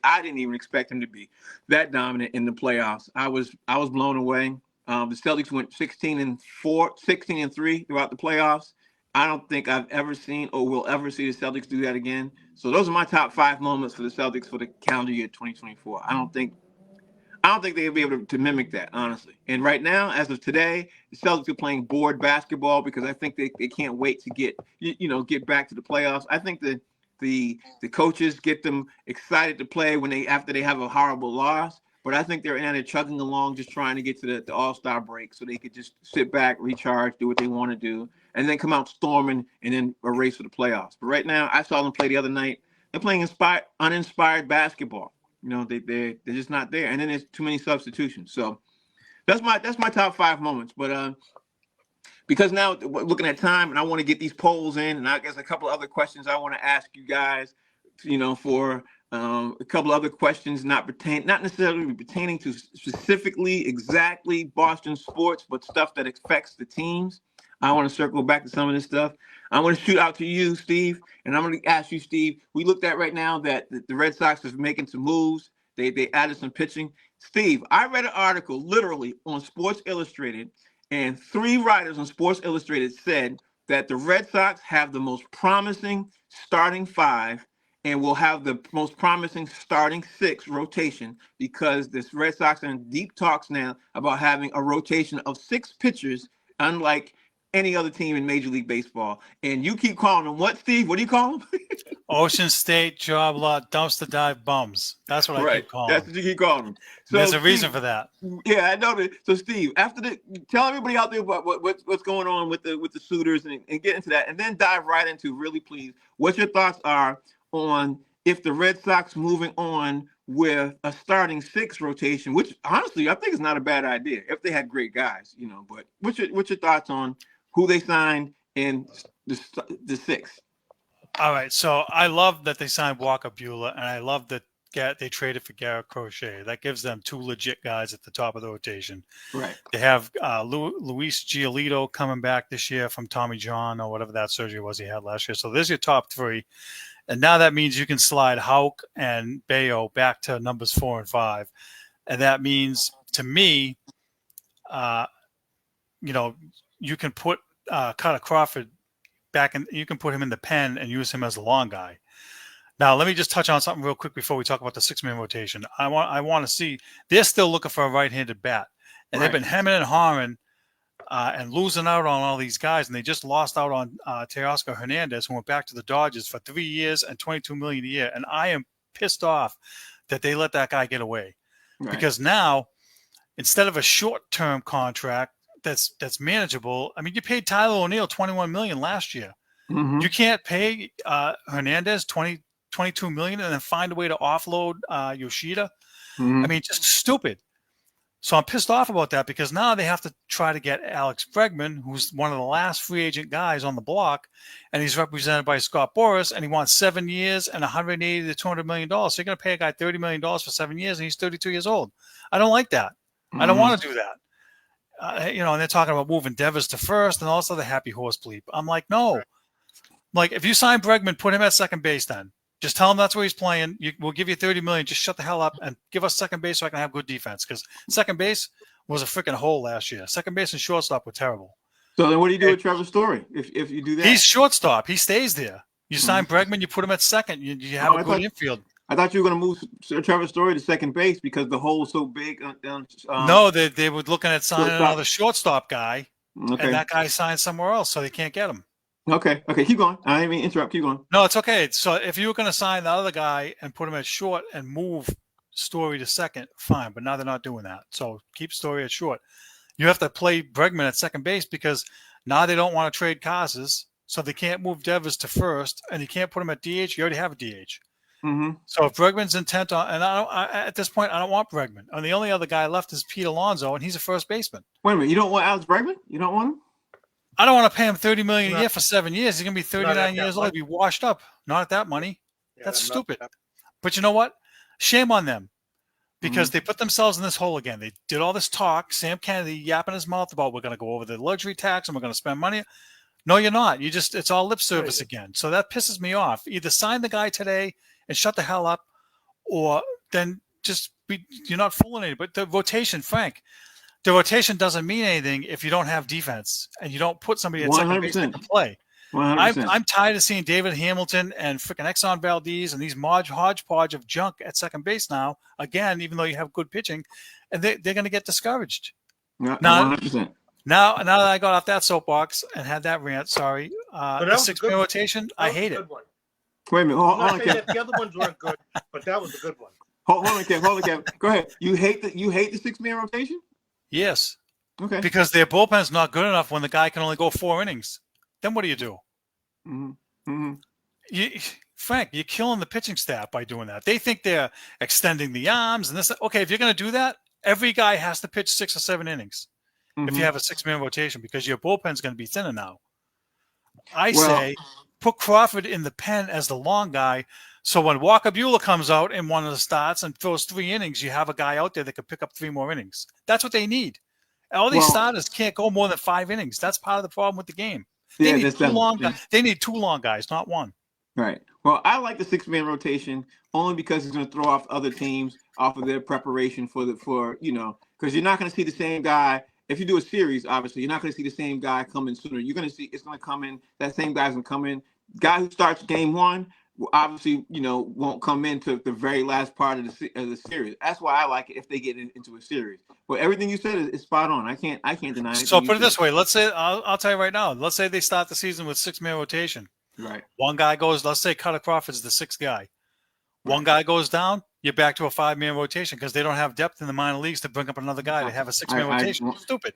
Speaker 3: I didn't even expect him to be that dominant in the playoffs. I was blown away. The Celtics went 16-3 throughout the playoffs. I don't think I've ever seen or will ever see the Celtics do that again. So those are my top 5 moments for the Celtics for the calendar year 2024. I don't think they'll be able to mimic that, honestly. And right now, as of today, the Celtics are playing board basketball because I think they can't wait to get back to the playoffs. I think that the coaches get them excited to play after they have a horrible loss. But I think they're chugging along, just trying to get to the All-Star break so they could just sit back, recharge, do what they want to do, and then come out storming and then a race for the playoffs. But right now, I saw them play the other night. They're playing uninspired basketball. They're just not there, and then there's too many substitutions. So that's my top 5 moments. But because now looking at time, and I want to get these polls in, and I guess a couple of other questions I want to ask you guys, for a couple of other questions not necessarily pertaining to specifically exactly Boston sports, but stuff that affects the teams. I want to circle back to some of this stuff. I want to shoot out to you, Steve, and I'm going to ask you, Steve. We looked at right now that the Red Sox is making some moves. They added some pitching. Steve, I read an article literally on Sports Illustrated, and 3 writers on Sports Illustrated said that the Red Sox have the most promising starting 5 and will have the most promising starting 6 rotation because this Red Sox are in deep talks now about having a rotation of 6 pitchers, unlike any other team in Major League Baseball. And you keep calling them what, Steve? What do you call them?
Speaker 1: Ocean State job lot dumpster dive bums. That's what I keep calling
Speaker 3: That's
Speaker 1: them.
Speaker 3: what you keep calling them. So
Speaker 1: there's a reason for that.
Speaker 3: Yeah, I know that. So Steve, tell everybody out there about what's going on with the suitors and get into that, and then dive right into, really please, what your thoughts are on if the Red Sox moving on with a starting 6 rotation, which honestly I think is not a bad idea if they had great guys, But what's your thoughts on who they signed in the 6?
Speaker 1: All right, so I love that they signed Walker Buehler, and I love that they traded for Garrett Crochet. That gives them 2 legit guys at the top of the rotation.
Speaker 3: Right.
Speaker 1: They have Luis Giolito coming back this year from Tommy John or whatever that surgery was he had last year. So there's your top 3. And now that means you can slide Houck and Bayo back to numbers 4 and 5. And that means, to me, you can put Carter Crawford back in. You can put him in the pen and use him as a long guy. Now, let me just touch on something real quick before we talk about the 6-man rotation. I want to see they're still looking for a right-handed bat, and they've been hemming and hawing and losing out on all these guys, and they just lost out on Teoscar Hernandez, who went back to the Dodgers for 3 years and $22 million a year. And I am pissed off that they let that guy get away, because now instead of a short-term contract that's manageable, I mean, you paid Tyler O'Neill $21 million last year.
Speaker 3: Mm-hmm.
Speaker 1: You can't pay Hernandez $22 million and then find a way to offload Yoshida.
Speaker 3: Mm-hmm.
Speaker 1: I mean, just stupid. So I'm pissed off about that, because now they have to try to get Alex Bregman, who's one of the last free agent guys on the block, and he's represented by Scott Boras, and he wants 7 years and $180 to $200 million. So you're going to pay a guy $30 million for 7 years, and he's 32 years old. I don't like that. I don't want to do that. And they're talking about moving Devers to first and all this other happy horse bleep. I'm like, no. Like, if you sign Bregman, put him at second base then. Just tell him that's where he's playing. We'll give you $30 million. Just shut the hell up and give us second base so I can have good defense. Because second base was a freaking hole last year. Second base and shortstop were terrible.
Speaker 3: So then, what do you do with Trevor Story if you do that?
Speaker 1: He's shortstop. He stays there. You sign Bregman, you put him at second. You have a good infield.
Speaker 3: I thought you were going to move Trevor Story to second base because the hole is so big.
Speaker 1: No, they were looking at signing another shortstop guy, and that guy signed somewhere else, so they can't get him.
Speaker 3: Okay, keep going. I didn't mean to interrupt. Keep going.
Speaker 1: No, it's okay. So if you were going to sign the other guy and put him at short and move Story to second, fine. But now they're not doing that. So keep Story at short. You have to play Bregman at second base, because now they don't want to trade Casas, so they can't move Devers to first, and you can't put him at DH. You already have a DH.
Speaker 3: Mm-hmm. So
Speaker 1: if Bregman's intent on, and at this point, I don't want Bregman. And the only other guy left is Pete Alonso, and he's a first baseman.
Speaker 3: Wait a minute, you don't want Alex Bregman? You don't want him?
Speaker 1: I don't want to pay him $30 million a year for 7 years. He's going to be 39 years old. He'll be washed up. Not at that money. Yeah, that's stupid. But you know what? Shame on them, because they put themselves in this hole again. They did all this talk. Sam Kennedy yapping his mouth about, we're going to go over the luxury tax and we're going to spend money. No, you're not. It's all lip service again. So that pisses me off. Either sign the guy today and shut the hell up, or then you're not fooling anybody. But the rotation, Frank, the rotation doesn't mean anything if you don't have defense and you don't put somebody at second base that can play. 100%. I'm tired of seeing David Hamilton and freaking Exxon Valdez and these hodgepodge of junk at second base now, again, even though you have good pitching, and they're going to get discouraged.
Speaker 3: Yeah, 100%.
Speaker 1: Now that I got off that soapbox and had that rant, sorry, the 6-man rotation, I hate it.
Speaker 2: One.
Speaker 3: Wait a minute. Hold on,
Speaker 2: Kev. The other ones weren't good, but that was a good one.
Speaker 3: Hold on, Kev. Go ahead. You hate the 6-man rotation?
Speaker 1: Yes.
Speaker 3: Okay.
Speaker 1: Because their bullpen's not good enough when the guy can only go 4 innings. Then what do you do?
Speaker 3: Mm-hmm.
Speaker 1: Frank, you're killing the pitching staff by doing that. They think they're extending the arms and this. Okay, if you're going to do that, every guy has to pitch 6 or 7 innings if you have a 6-man rotation, because your bullpen's going to be thinner now. I say put Crawford in the pen as the long guy, so when Walker Buehler comes out in one of the starts and throws 3 innings, you have a guy out there that can pick up 3 more innings. That's what they need. All these starters can't go more than 5 innings. That's part of the problem with the game. They need 2 long guys. They need 2 long guys, not 1.
Speaker 3: Right. Well, I like the 6-man rotation only because it's going to throw off other teams off of their preparation because you're not going to see the same guy. If you do a series, obviously, you're not going to see the same guy come in sooner. You're going to see it's going to come in. That same guy's going to come in. Guy who starts game 1, obviously, won't come into the very last part of the series. That's why I like it if they get into a series. But everything you said is spot on. I can't deny it.
Speaker 1: So put it this way. Let's say I'll tell you right now. Let's say they start the season with 6-man rotation.
Speaker 3: Right.
Speaker 1: One guy goes. Let's say Cutter Crawford's the 6th guy. One guy goes down. You're back to a 5-man rotation because they don't have depth in the minor leagues to bring up another guy to have a 6-man rotation. Stupid.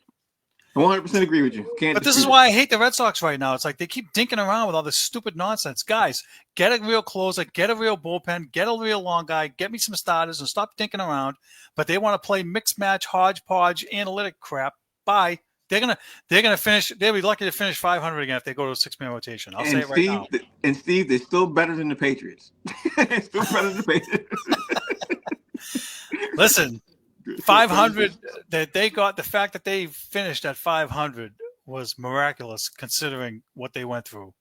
Speaker 3: I 100% agree with you.
Speaker 1: But this is why I hate the Red Sox right now. It's like they keep dinking around with all this stupid nonsense. Guys, get a real closer, get a real bullpen, get a real long guy, get me some starters, and stop dinking around. But they want to play mixed match, hodgepodge, analytic crap. Bye. They're gonna finish. They'll be lucky to finish 500 again if they go to a 6-man rotation. I'll say it right now.
Speaker 3: And Steve, they're still better than the Patriots. Still better than the Patriots.
Speaker 1: Listen. 500 that they got, the fact that they finished at 500 was miraculous considering what they went through.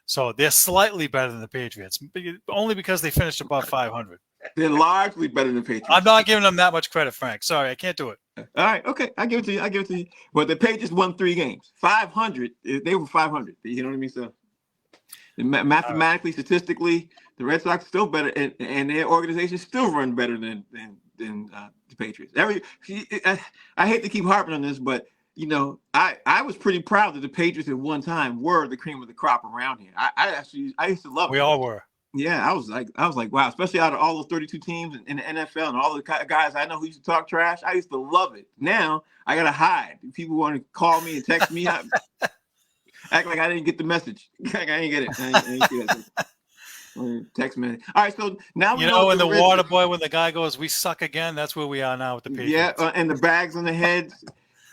Speaker 1: So they're slightly better than the Patriots, only because they finished above 500.
Speaker 3: They're largely better than the Patriots.
Speaker 1: I'm not giving them that much credit, Frank. Sorry, I can't do it.
Speaker 3: All right, okay, I give it to you. But the Patriots won 3 games. 500, they were 500. You know what I mean? So Mathematically, statistically, the Red Sox still better, and their organization still run better than the Patriots. I hate to keep harping on this, but I was pretty proud that the Patriots at one time were the cream of the crop around here. I used to love it.
Speaker 1: We all were.
Speaker 3: Yeah, I was like, wow, especially out of all those 32 teams in the NFL and all the guys I know who used to talk trash. I used to love it. Now I gotta hide. People want to call me and text me, act like I didn't get the message. I didn't get it. I didn't get it. Text message. All right, so now we know
Speaker 1: in the water boy, when the guy goes, "We suck again." That's where we are now with the Patriots.
Speaker 3: Yeah, and the bags on the heads.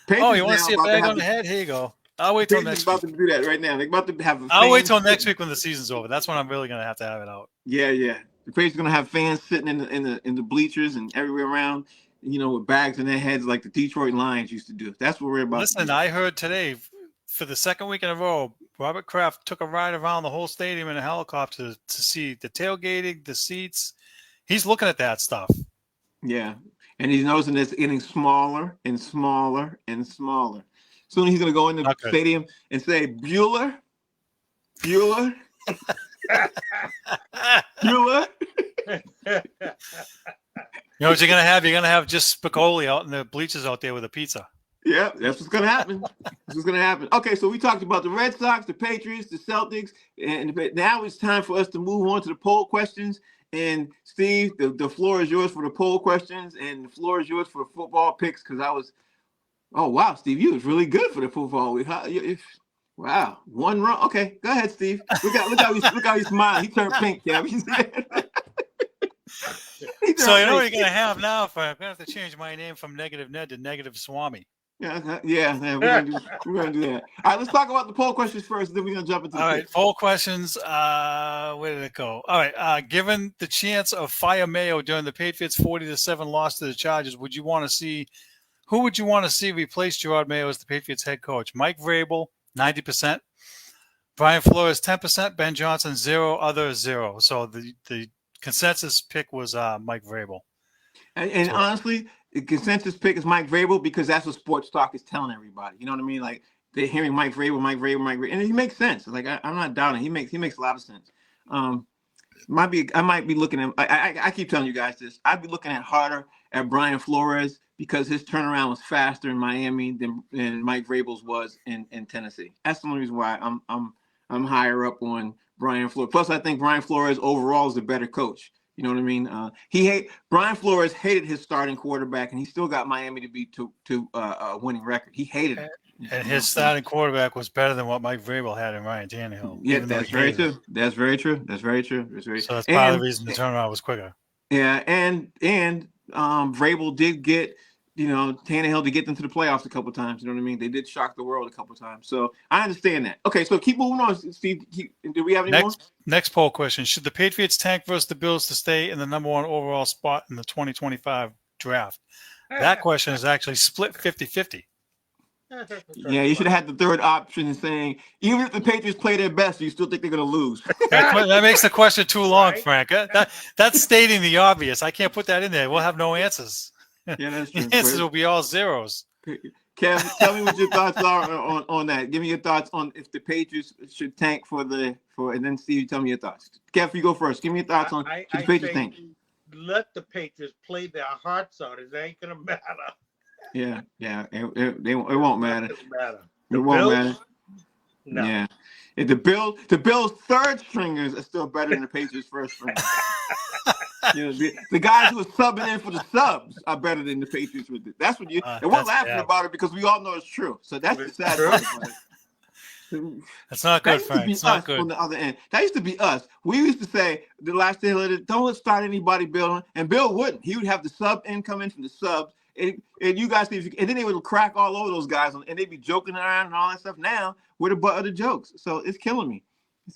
Speaker 1: Oh, you want to see a bag on the head? Here you go. I'll wait till next week.
Speaker 3: About to do that right now. They're about to have.
Speaker 1: I'll wait till next week when the season's over. That's when I'm really gonna have to have it out.
Speaker 3: Yeah. The Patriots are gonna have fans sitting in the bleachers and everywhere around, with bags in their heads like the Detroit Lions used to do. That's what we're about.
Speaker 1: Listen, I heard today for the second week in a row, Robert Kraft took a ride around the whole stadium in a helicopter to see the tailgating, the seats. He's looking at that stuff.
Speaker 3: Yeah, and he's noticing it's getting smaller and smaller and smaller. Soon he's going to go in the stadium and say, Bueller.
Speaker 1: You know what you're going to have? You're going to have just Spicoli out in the bleachers out there with a pizza.
Speaker 3: Yeah, that's what's going to happen. That's what's going to happen. Okay, so we talked about the Red Sox, the Patriots, the Celtics, and now it's time for us to move on to the poll questions. And Steve, the floor is yours for the poll questions, and the floor is yours for the football picks because oh, wow, Steve, you was really good for the football week. Wow, one run. Okay, go ahead, Steve. Look how he's smiling. He turned pink, Kevin.
Speaker 1: So you know what you're going to have now? I'm going to have to change my name from Negative Ned to Negative Swami.
Speaker 3: Yeah, we're gonna do that. All right, let's talk about the poll questions first, then we're gonna jump into the picks.
Speaker 1: Poll questions. Where did it go? All right. Given the chance of fire Mayo during the Patriots 40-7 loss to the Chargers, who would you want to see replace Gerard Mayo as the Patriots head coach? Mike Vrabel, 90%. Brian Flores, 10%. Ben Johnson, 0. Others, 0. So the consensus pick was Mike Vrabel.
Speaker 3: And honestly, the consensus pick is Mike Vrabel because that's what sports talk is telling everybody. You know what I mean? Like they're hearing Mike Vrabel, and he makes sense. Like I'm not doubting. He makes a lot of sense. I might be looking at. I keep telling you guys this. I'd be looking harder at Brian Flores because his turnaround was faster in Miami than Mike Vrabel's was in Tennessee. That's the only reason why I'm higher up on Brian Flores. Plus, I think Brian Flores overall is a better coach. You know what I mean? Brian Flores hated his starting quarterback, and he still got Miami to be to a winning record. He hated it.
Speaker 1: And his starting quarterback was better than what Mike Vrabel had in Ryan Tannehill.
Speaker 3: Yeah, that's very true. That's very true. So
Speaker 1: that's part of the reason the turnaround was quicker.
Speaker 3: Yeah, and Vrabel did get Tannehill to get them to the playoffs a couple of times. You know what I mean? They did shock the world a couple of times. So I understand that. Okay, so keep moving on, Steve. Do we have any more?
Speaker 1: Next poll question. Should the Patriots tank versus the Bills to stay in the number 1 overall spot in the 2025 draft? That question is actually split 50-50.
Speaker 3: Yeah, you should have had the third option saying, even if the Patriots play their best, you still think they're going to lose.
Speaker 1: That makes the question too long, Frank. That's stating the obvious. I can't put that in there. We'll have no answers.
Speaker 3: Yeah, that's true.
Speaker 1: The answers will be all zeros.
Speaker 3: Kev, tell me what your thoughts are on that. Give me your thoughts on if the Patriots should tank and then Steve, tell me your thoughts. Kev, you go first. Give me your thoughts on should the Patriots tank.
Speaker 2: Let the Patriots play their hearts out. It ain't gonna matter.
Speaker 3: Yeah. It won't matter. It won't matter.
Speaker 2: No.
Speaker 3: Yeah. If the Bills' third stringers are still better than the Patriots' first stringers. The guys who are subbing in for the subs are better than the Patriots with it. That's what and we're laughing about it because we all know it's true. So that's the sad part.
Speaker 1: That's not good, Frank. It's not good.
Speaker 3: On the other end, that used to be us. We used to say the last day, don't start anybody building, and Bill wouldn't. He would have the sub income in from the subs, and you guys, and then they would crack all over those guys, and they'd be joking around and all that stuff. Now we're the butt of the jokes, so it's killing me.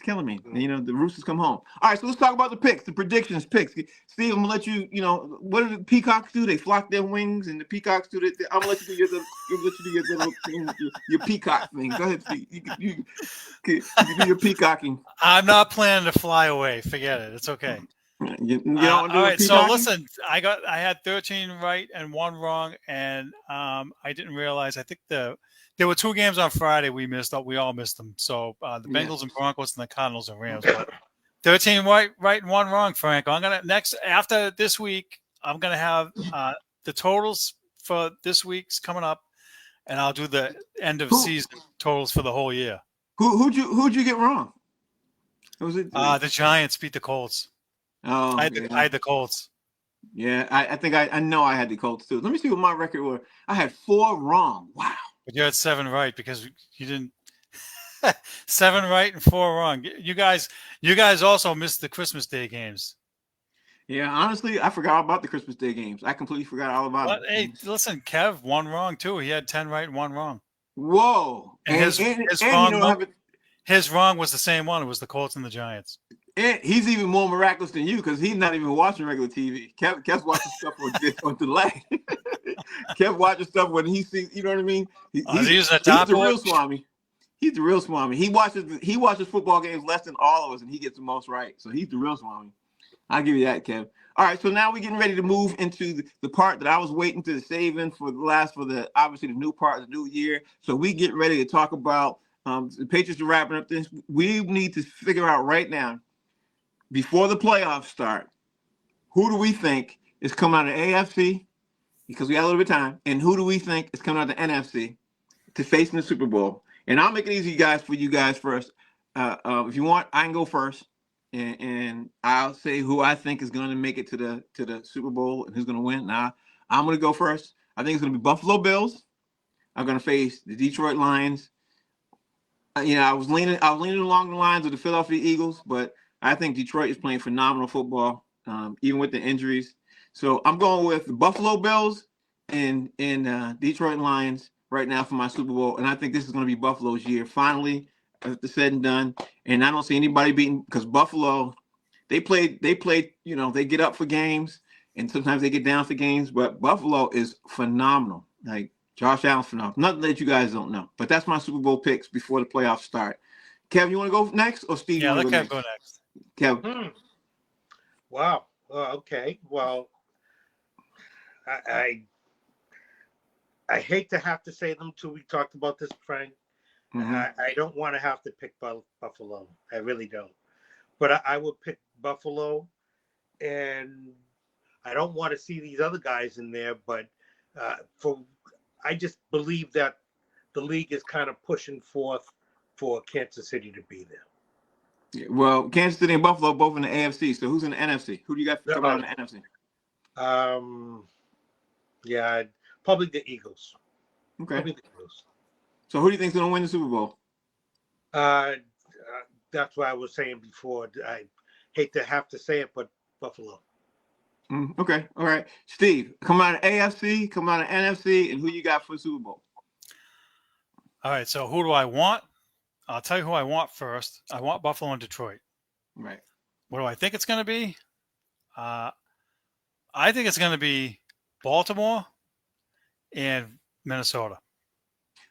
Speaker 3: The Roosters come home. All right, so let's talk about the picks, the predictions, picks. Steve, I'm gonna let you. What do the Peacocks do? They flock their wings, and the Peacocks do that. I'm gonna let you do your peacock thing. Go ahead, Steve. You can do your peacocking.
Speaker 1: I'm not planning to fly away. Forget it. It's okay.
Speaker 3: All
Speaker 1: right. So listen, I had 13 right and 1 wrong, and I didn't realize. I think the there were 2 games on Friday we missed. We all missed them. So the Bengals and Broncos and the Cardinals and Rams. But 13 right and 1 wrong, Frank. I'm gonna after this week. I'm gonna have the totals for this week's coming up, and I'll do the end of season totals for the whole year.
Speaker 3: Who'd you get wrong? Was it
Speaker 1: the Giants beat the Colts?
Speaker 3: Oh,
Speaker 1: I had the Colts.
Speaker 3: Yeah, I think I know I had the Colts too. Let me see what my record was. I had 4 wrong. Wow.
Speaker 1: But you had 7 right because you didn't. 7 right and 4 wrong. You guys also missed the Christmas Day games.
Speaker 3: Yeah, honestly, I forgot about the Christmas Day games. I completely forgot all about it.
Speaker 1: Hey, listen, Kev, 1 wrong too. He had 10 right and 1 wrong.
Speaker 3: Whoa!
Speaker 1: And his wrong was the same one. It was the Colts and the Giants.
Speaker 3: And he's even more miraculous than you because he's not even watching regular TV. Kev's watching stuff on delay. Kev watching stuff when he sees, you know what I mean? He's the real Swami. He's the real Swami. He watches football games less than all of us, and he gets the most right. So he's the real Swami. I'll give you that, Kev. All right, so now we're getting ready to move into the part that I was waiting to save in for obviously the new part of the new year. So we get ready to talk about the Patriots are wrapping up this. We need to figure out right now, before the playoffs start, who do we think is coming out of the AFC, because we got a little bit of time, and who do we think is coming out of the NFC to face in the Super Bowl? And I'll make it easy, guys, for you guys first. If you want, I can go first, and I'll say who I think is going to make it to the Super Bowl and who's going to win. Now, I'm going to go first. I think it's going to be Buffalo Bills. I'm going to face the Detroit Lions. I was leaning along the lines of the Philadelphia Eagles, but I think Detroit is playing phenomenal football, even with the injuries. So I'm going with the Buffalo Bills and Detroit Lions right now for my Super Bowl. And I think this is going to be Buffalo's year, finally, after said and done. And I don't see anybody beating, because Buffalo, they play, they get up for games, and sometimes they get down for games. But Buffalo is phenomenal. Like, Josh Allen's phenomenal. Nothing that you guys don't know. But that's my Super Bowl picks before the playoffs start. Kev, you want to go next, or Steve?
Speaker 1: Yeah, let Kev go next.
Speaker 3: Kev.
Speaker 2: Wow. Okay. Well, I hate to have to say them too. We talked about this, Frank. Mm-hmm. I don't want to have to pick Buffalo. I really don't. But I would pick Buffalo, and I don't want to see these other guys in there. But I just believe that the league is kind of pushing forth for Kansas City to be there.
Speaker 3: Yeah, well, Kansas City and Buffalo both in the AFC. So who's in the NFC? Who do you got coming out in the NFC?
Speaker 2: Yeah, probably the Eagles.
Speaker 3: Okay.
Speaker 2: Probably the Eagles.
Speaker 3: So who do you think's going to win the Super Bowl?
Speaker 2: That's what I was saying before. I hate to have to say it, but Buffalo.
Speaker 3: Okay. All right. Steve, come out of AFC, come out of NFC, and who you got for the Super Bowl?
Speaker 1: All right. So who do I want? I'll tell you who I want first. I want Buffalo and Detroit.
Speaker 3: Right.
Speaker 1: What do I think it's going to be? I think it's going to be Baltimore and Minnesota.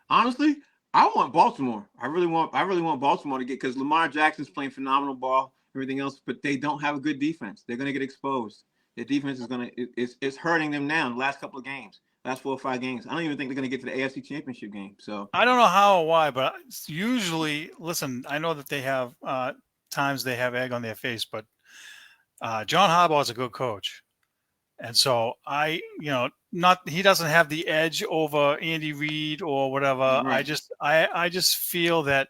Speaker 3: Honestly, I want Baltimore. I really want Baltimore to get, because Lamar Jackson's playing phenomenal ball, everything else, but they don't have a good defense. They're going to get exposed. Their defense is it's hurting them now in the last couple of games. Last 4 or 5 games. I don't even think they're going to get to the AFC Championship game. So
Speaker 1: I don't know how or why, but usually, listen, I know that they have times they have egg on their face, but John Harbaugh is a good coach. And so he doesn't have the edge over Andy Reid or whatever. Right. I just feel that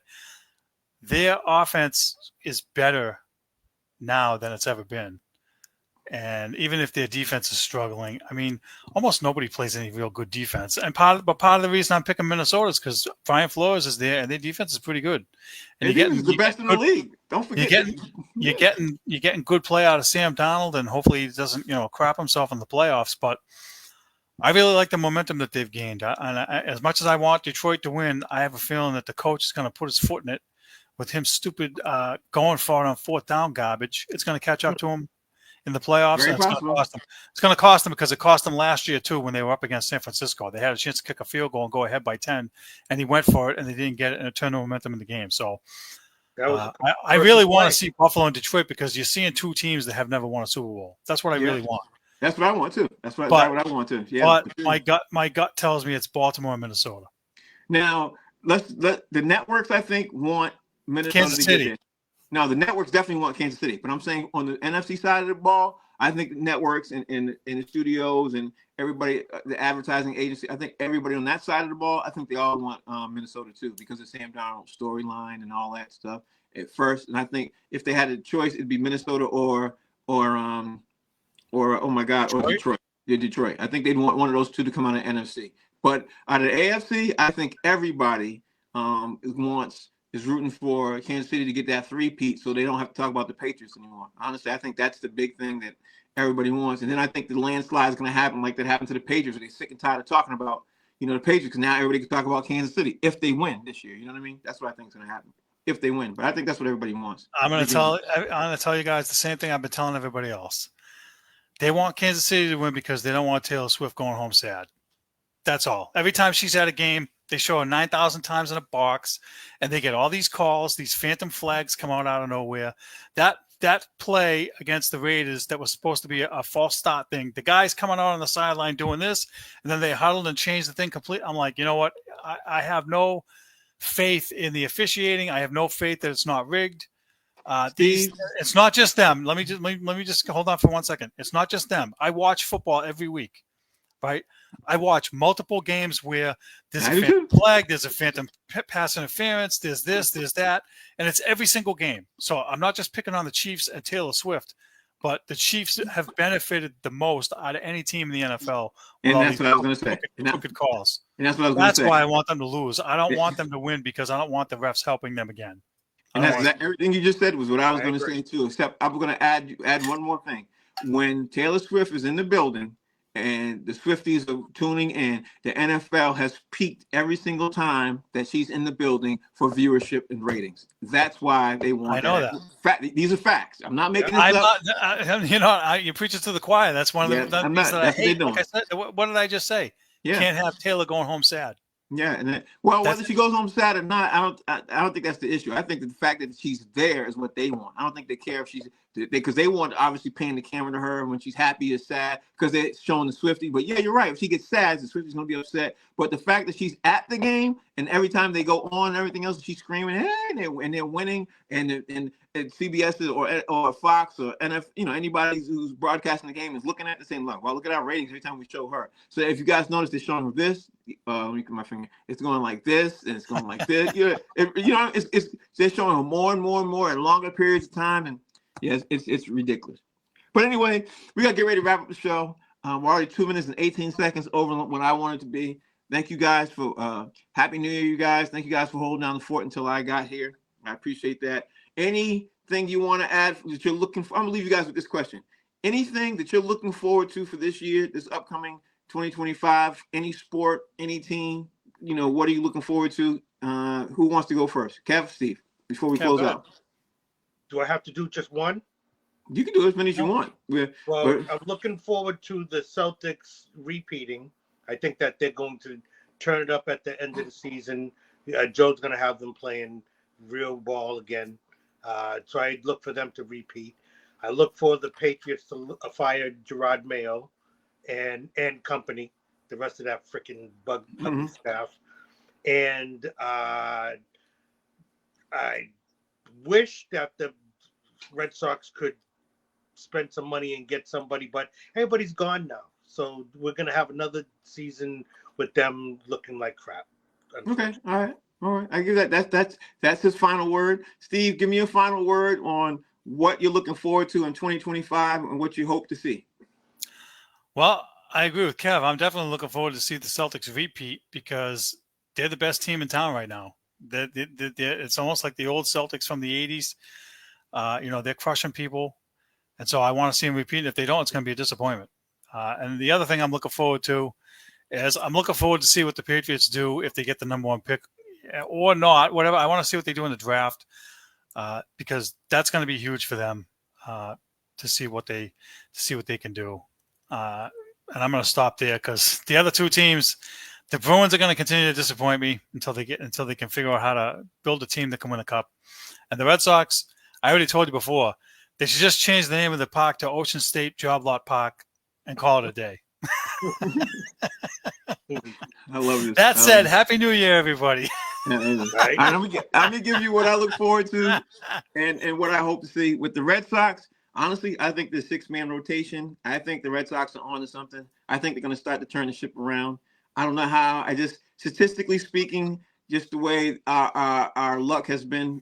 Speaker 1: their offense is better now than it's ever been. And even if their defense is struggling, I mean, almost nobody plays any real good defense. And part of the reason I'm picking Minnesota is because Brian Flores is there, and their defense is pretty good. And
Speaker 3: you're getting the best in the league. Don't forget.
Speaker 1: You're getting good play out of Sam Darnold, and hopefully he doesn't crap himself in the playoffs. But I really like the momentum that they've gained. As much as I want Detroit to win, I have a feeling that the coach is going to put his foot in it with him stupid going for it on 4th down garbage. It's going to catch up to him in the playoffs. And it's going to cost them because it cost them last year too when they were up against San Francisco. They had a chance to kick a field goal and go ahead by 10, and he went for it, and they didn't get it, and it turned the momentum in the game. So I really want to see Buffalo and Detroit, because you're seeing 2 teams that have never won a Super Bowl. That's what I really want.
Speaker 3: That's what I want too. That's what I want too. Yeah.
Speaker 1: But my gut tells me it's Baltimore and Minnesota.
Speaker 3: Now, let the networks, I think, want Minnesota
Speaker 1: Kansas
Speaker 3: to
Speaker 1: City.
Speaker 3: get there. No, the networks definitely want Kansas City. But I'm saying on the NFC side of the ball, I think the networks and the studios and everybody, the advertising agency, I think everybody on that side of the ball, I think they all want Minnesota too because of Sam Darnold's storyline and all that stuff at first. And I think if they had a choice, it'd be Minnesota or oh my God, or Detroit. Yeah, Detroit. I think they'd want one of those two to come out of NFC. But out of the AFC, I think everybody is rooting for Kansas City to get that three-peat so they don't have to talk about the Patriots anymore. Honestly, I think that's the big thing that everybody wants. And then I think the landslide is going to happen like that happened to the Patriots. They're sick and tired of talking about, the Patriots, because now everybody can talk about Kansas City if they win this year. You know what I mean? That's what I think is going to happen if they win. But I think that's what everybody wants.
Speaker 1: I'm going to tell you guys the same thing I've been telling everybody else. They want Kansas City to win because they don't want Taylor Swift going home sad. That's all. Every time she's at a game, they show her 9,000 times in a box, and they get all these calls. These phantom flags come out of nowhere. That play against the Raiders that was supposed to be a false start thing, the guys coming out on the sideline doing this, and then they huddled and changed the thing completely. I'm like, you know what? I have no faith in the officiating. I have no faith that it's not rigged. It's not just them. Let me just hold on for 1 second. It's not just them. I watch football every week. Right, I watch multiple games where there's a phantom flag, there's a phantom pass interference, there's this, there's that, and it's every single game. So I'm not just picking on the Chiefs and Taylor Swift, but the Chiefs have benefited the most out of any team in the NFL.
Speaker 3: And that's what I was going to say.
Speaker 1: Crooked calls.
Speaker 3: And that's what I was going to say.
Speaker 1: That's why I want them to lose. I don't want them to win because I don't want the refs helping them again.
Speaker 3: And everything you just said was what I was going to say too. Except I'm going to add one more thing. When Taylor Swift is in the building, and the Swifties are tuning in, the NFL has peaked every single time that she's in the building for viewership and ratings. That's why they want.
Speaker 1: I know that.
Speaker 3: These are facts. I'm not making this
Speaker 1: up. You preach it to the choir. That's one of the things that I hate. Like I said, what did I just say? Yeah. Can't have Taylor going home sad.
Speaker 3: Yeah, and whether she goes home sad or not, I don't think that's the issue. I think that the fact that she's there is what they want. I don't think they care if she's because they want obviously paying the camera to her when she's happy or sad because they're showing the Swiftie. But yeah, you're right. If she gets sad, the Swiftie's gonna be upset. But the fact that she's at the game and every time they go on and everything else, she's screaming, hey, and they're winning, and CBS or Fox or anybody who's broadcasting the game is looking at the same level. Well, look at our ratings every time we show her. So if you guys notice, they're showing this. Let me get my finger. It's going like this, and it's going like this. They're showing her more and more and more in longer periods of time, and yes, it's ridiculous. But anyway, we gotta get ready to wrap up the show. We're already 2 minutes and 18 seconds over what I wanted to be. Thank you guys for Happy New Year, you guys. Thank you guys for holding down the fort until I got here. I appreciate that. Anything you want to add that you're looking for? I'm gonna leave you guys with this question. Anything that you're looking forward to for this year, this upcoming 2025? Any sport, any team? What are you looking forward to? Who wants to go first? Kev, Steve, before we close out.
Speaker 2: Do I have to do just one?
Speaker 3: You can do as many as you want.
Speaker 2: I'm looking forward to the Celtics repeating. I think that they're going to turn it up at the end of the season. Joe's going to have them playing real ball again. So I look for them to repeat. I look for the Patriots to fire Gerard Mayo and company, the rest of that freaking bug staff. And I wish that the Red Sox could spend some money and get somebody, but everybody's gone now. So we're going to have another season with them looking like crap.
Speaker 3: Okay. All right. I give that's his final word. Steve, give me a final word on what you're looking forward to in 2025 and what you hope to see.
Speaker 1: Well, I agree with Kev. I'm definitely looking forward to see the Celtics repeat because they're the best team in town right now. It's almost like the old Celtics from the 80s. They're crushing people. And so I want to see them repeat. If they don't, it's going to be a disappointment. And the other thing I'm looking forward to is I'm looking forward to see what the Patriots do if they get the number one pick or not, whatever. I want to see what they do in the draft because that's going to be huge for them to see what they can do. And I'm going to stop there because the other two teams, the Bruins are going to continue to disappoint me until they can figure out how to build a team that can win a cup. And the Red Sox, I already told you before, they should just change the name of the park to Ocean State Job Lot Park and call it a day.
Speaker 3: I love this.
Speaker 1: That said, Happy New Year, everybody.
Speaker 2: Right?
Speaker 3: I'm gonna give you what I look forward to and what I hope to see with the Red Sox. Honestly, I think the 6-man rotation. I think the Red Sox are on to something. I think they're gonna start to turn the ship around. I don't know how. I just statistically speaking, just the way our luck has been,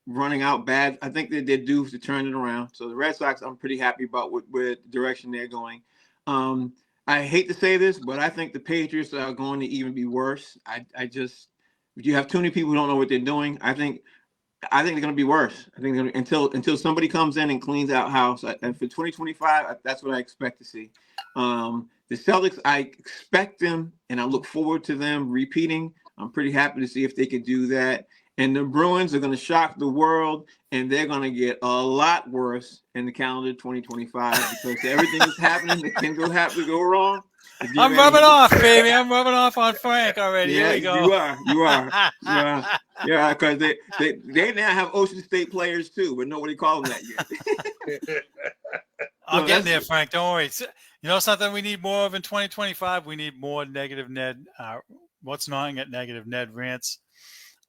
Speaker 3: running out bad. I think they're due to turn it around. So the Red Sox, I'm pretty happy about with the direction they're going. I hate to say this, but I think the Patriots are going to even be worse. I just you have too many people who don't know what they're doing. I think they're going to be worse. I think until somebody comes in and cleans out house. And for 2025, that's what I expect to see. The Celtics, I expect them, and I look forward to them repeating. I'm pretty happy to see if they could do that. And the Bruins are going to shock the world, and they're going to get a lot worse in the calendar 2025 because everything is happening that can go wrong.
Speaker 1: I'm rubbing off, baby. I'm rubbing off on Frank already.
Speaker 3: Yeah,
Speaker 1: Here we go.
Speaker 3: You are. Yeah, because they now have Ocean State players too, but nobody called them that yet.
Speaker 1: I'm getting there, Frank. Don't worry. You know something we need more of in 2025? We need more negative Ned. What's gnawing at negative Ned rants.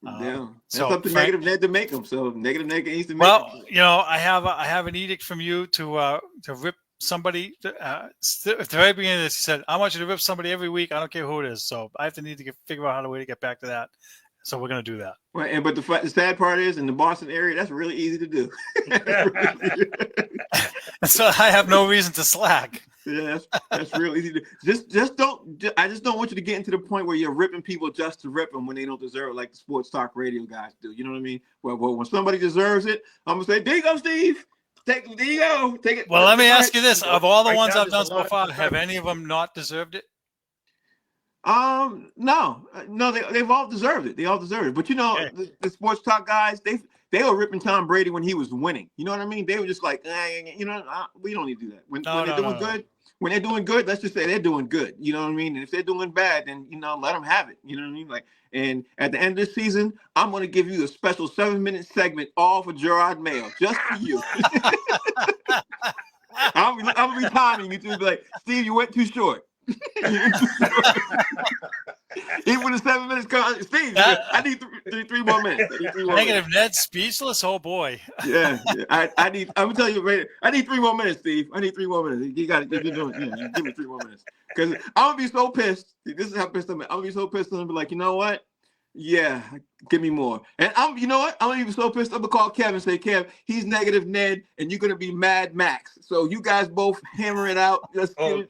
Speaker 3: Yeah, that's up to Frank, Negative Ned to make them. So Negative Ned needs to make them.
Speaker 1: I have an edict from you to rip somebody. At the very beginning of this, he said, "I want you to rip somebody every week. I don't care who it is." So I need to figure out how to get back to that. So we're going to do that.
Speaker 3: Right, but the sad part is, in the Boston area, that's really easy to do.
Speaker 1: So I have no reason to slack.
Speaker 3: Yeah, that's real easy to just don't. I just don't want you to get into the point where you're ripping people just to rip them when they don't deserve it, like the sports talk radio guys do. You know what I mean? Well, when somebody deserves it, I'm gonna say, "There you go, Steve. There you go. Take it."
Speaker 1: Well, let me ask you this: of all the ones I've done so far, have any of them not deserved it?
Speaker 3: No, they've all deserved it. They all deserve it. But the sports talk guys, they were ripping Tom Brady when he was winning. You know what I mean? They were just like, we don't need to do that. When they're doing good. When they're doing good, let's just say they're doing good. You know what I mean? And if they're doing bad, then let them have it. You know what I mean? Like, and at the end of this season, I'm going to give you a special 7-minute segment all for Gerard Mayo, just for you. I'm gonna be timing you to be like, Steve, you went too short. Even when the 7 minutes come, Steve, I need three more minutes.
Speaker 1: Negative Ned speechless. Oh boy.
Speaker 3: Yeah. I'm gonna tell you right. I need 3 more minutes, Steve. I need 3 more minutes. You got to give me 3 more minutes because I'm gonna be so pissed. This is how pissed I'm. I'm gonna be so pissed and be like, you know what? Yeah, give me more. And you know what? I'm gonna be so pissed. I'm gonna call Kev and say, Kev, he's Negative Ned, and you're gonna be Mad Max. So you guys both hammer it out.
Speaker 2: And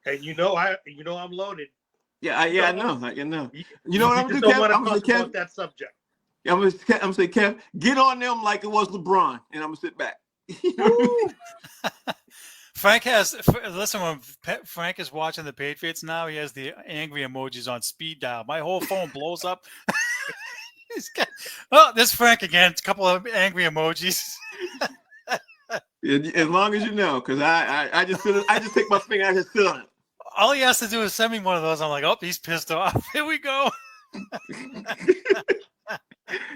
Speaker 2: I'm loaded.
Speaker 3: Yeah, I know. You know what I'm gonna do, Kev? I'm gonna say, Kev,
Speaker 2: that subject.
Speaker 3: I'm gonna say, Kev, get on them like it was LeBron, and I'm gonna sit back.
Speaker 1: Frank when Frank is watching the Patriots now, he has the angry emojis on speed dial. My whole phone blows up. This Frank again. A couple of angry emojis.
Speaker 3: As long as you know, because I just take my finger, I just sit on it.
Speaker 1: All he has to do is send me one of those. I'm like, oh, he's pissed off. Here we go.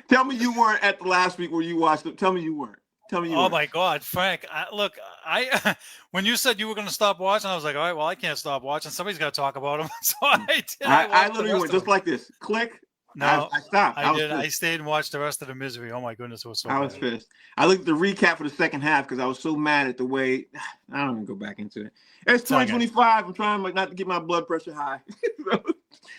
Speaker 3: Tell me you weren't at the last week where you watched it. Tell me you weren't. Oh
Speaker 1: my God, Frank! I when you said you were going to stop watching, I was like, all right, well, I can't stop watching. Somebody's got to talk about him. So I did.
Speaker 3: I literally went just like this. Click.
Speaker 1: No,
Speaker 3: I stopped.
Speaker 1: I did. I stayed and watched the rest of the misery. Oh my goodness, it was so.
Speaker 3: I was pissed. I looked at the recap for the second half because I was so mad at the way. I don't even go back into it. It's 2025. I'm trying not to get my blood pressure high.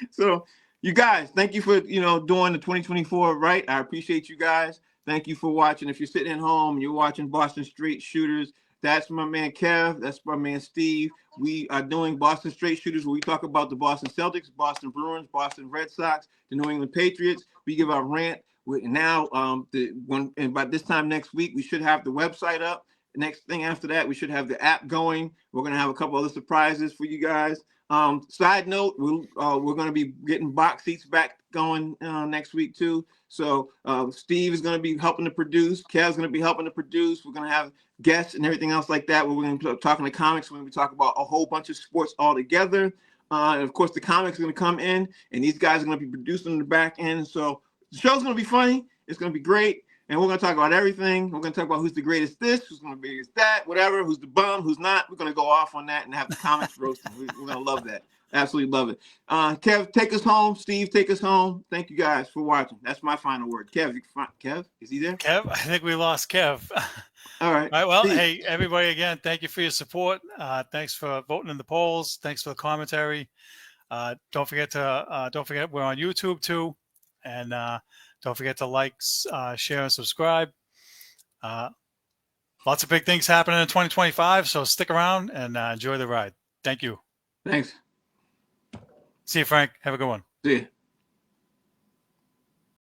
Speaker 3: So you guys, thank you for doing the 2024 right. I appreciate you guys. Thank you for watching. If you're sitting at home and you're watching Boston Straight Shooters, that's my man Kev. That's my man Steve. We are doing Boston Straight Shooters where we talk about the Boston Celtics, Boston Bruins, Boston Red Sox, the New England Patriots. We give our rant. And by this time next week, we should have the website up. The next thing after that, we should have the app going. We're going to have a couple other surprises for you guys. Side note, we're going to be getting box seats back going next week too. So Steve is going to be helping to produce. Kev's going to be helping to produce. We're going to have guests and everything else like that. We're going to be talking to comics. We're going to be talking about a whole bunch of sports all together. And of course, the comics are going to come in, and these guys are going to be producing the back end. So the show's going to be funny. It's going to be great. and we're going to talk about everything. We're going to talk about who's the greatest this, who's going to be that, whatever, who's the bum, who's not. We're going to go off on that and have the comics roasting. We're going to love that. Absolutely love it. Kev, take us home. Steve, take us home. Thank you guys for watching. That's my final word. Kev, is he there?
Speaker 1: Kev, I think we lost Kev.
Speaker 3: All right.
Speaker 1: All right. Well,
Speaker 3: Steve.
Speaker 1: hey, everybody, again, thank you for your support. Thanks for voting in the polls. Thanks for the commentary. Don't forget we're on YouTube too. And don't forget to like, share, and subscribe. Lots of big things happening in 2025. So stick around and enjoy the ride. Thank you.
Speaker 3: Thanks.
Speaker 1: See you, Frank. Have a good one.
Speaker 3: See you.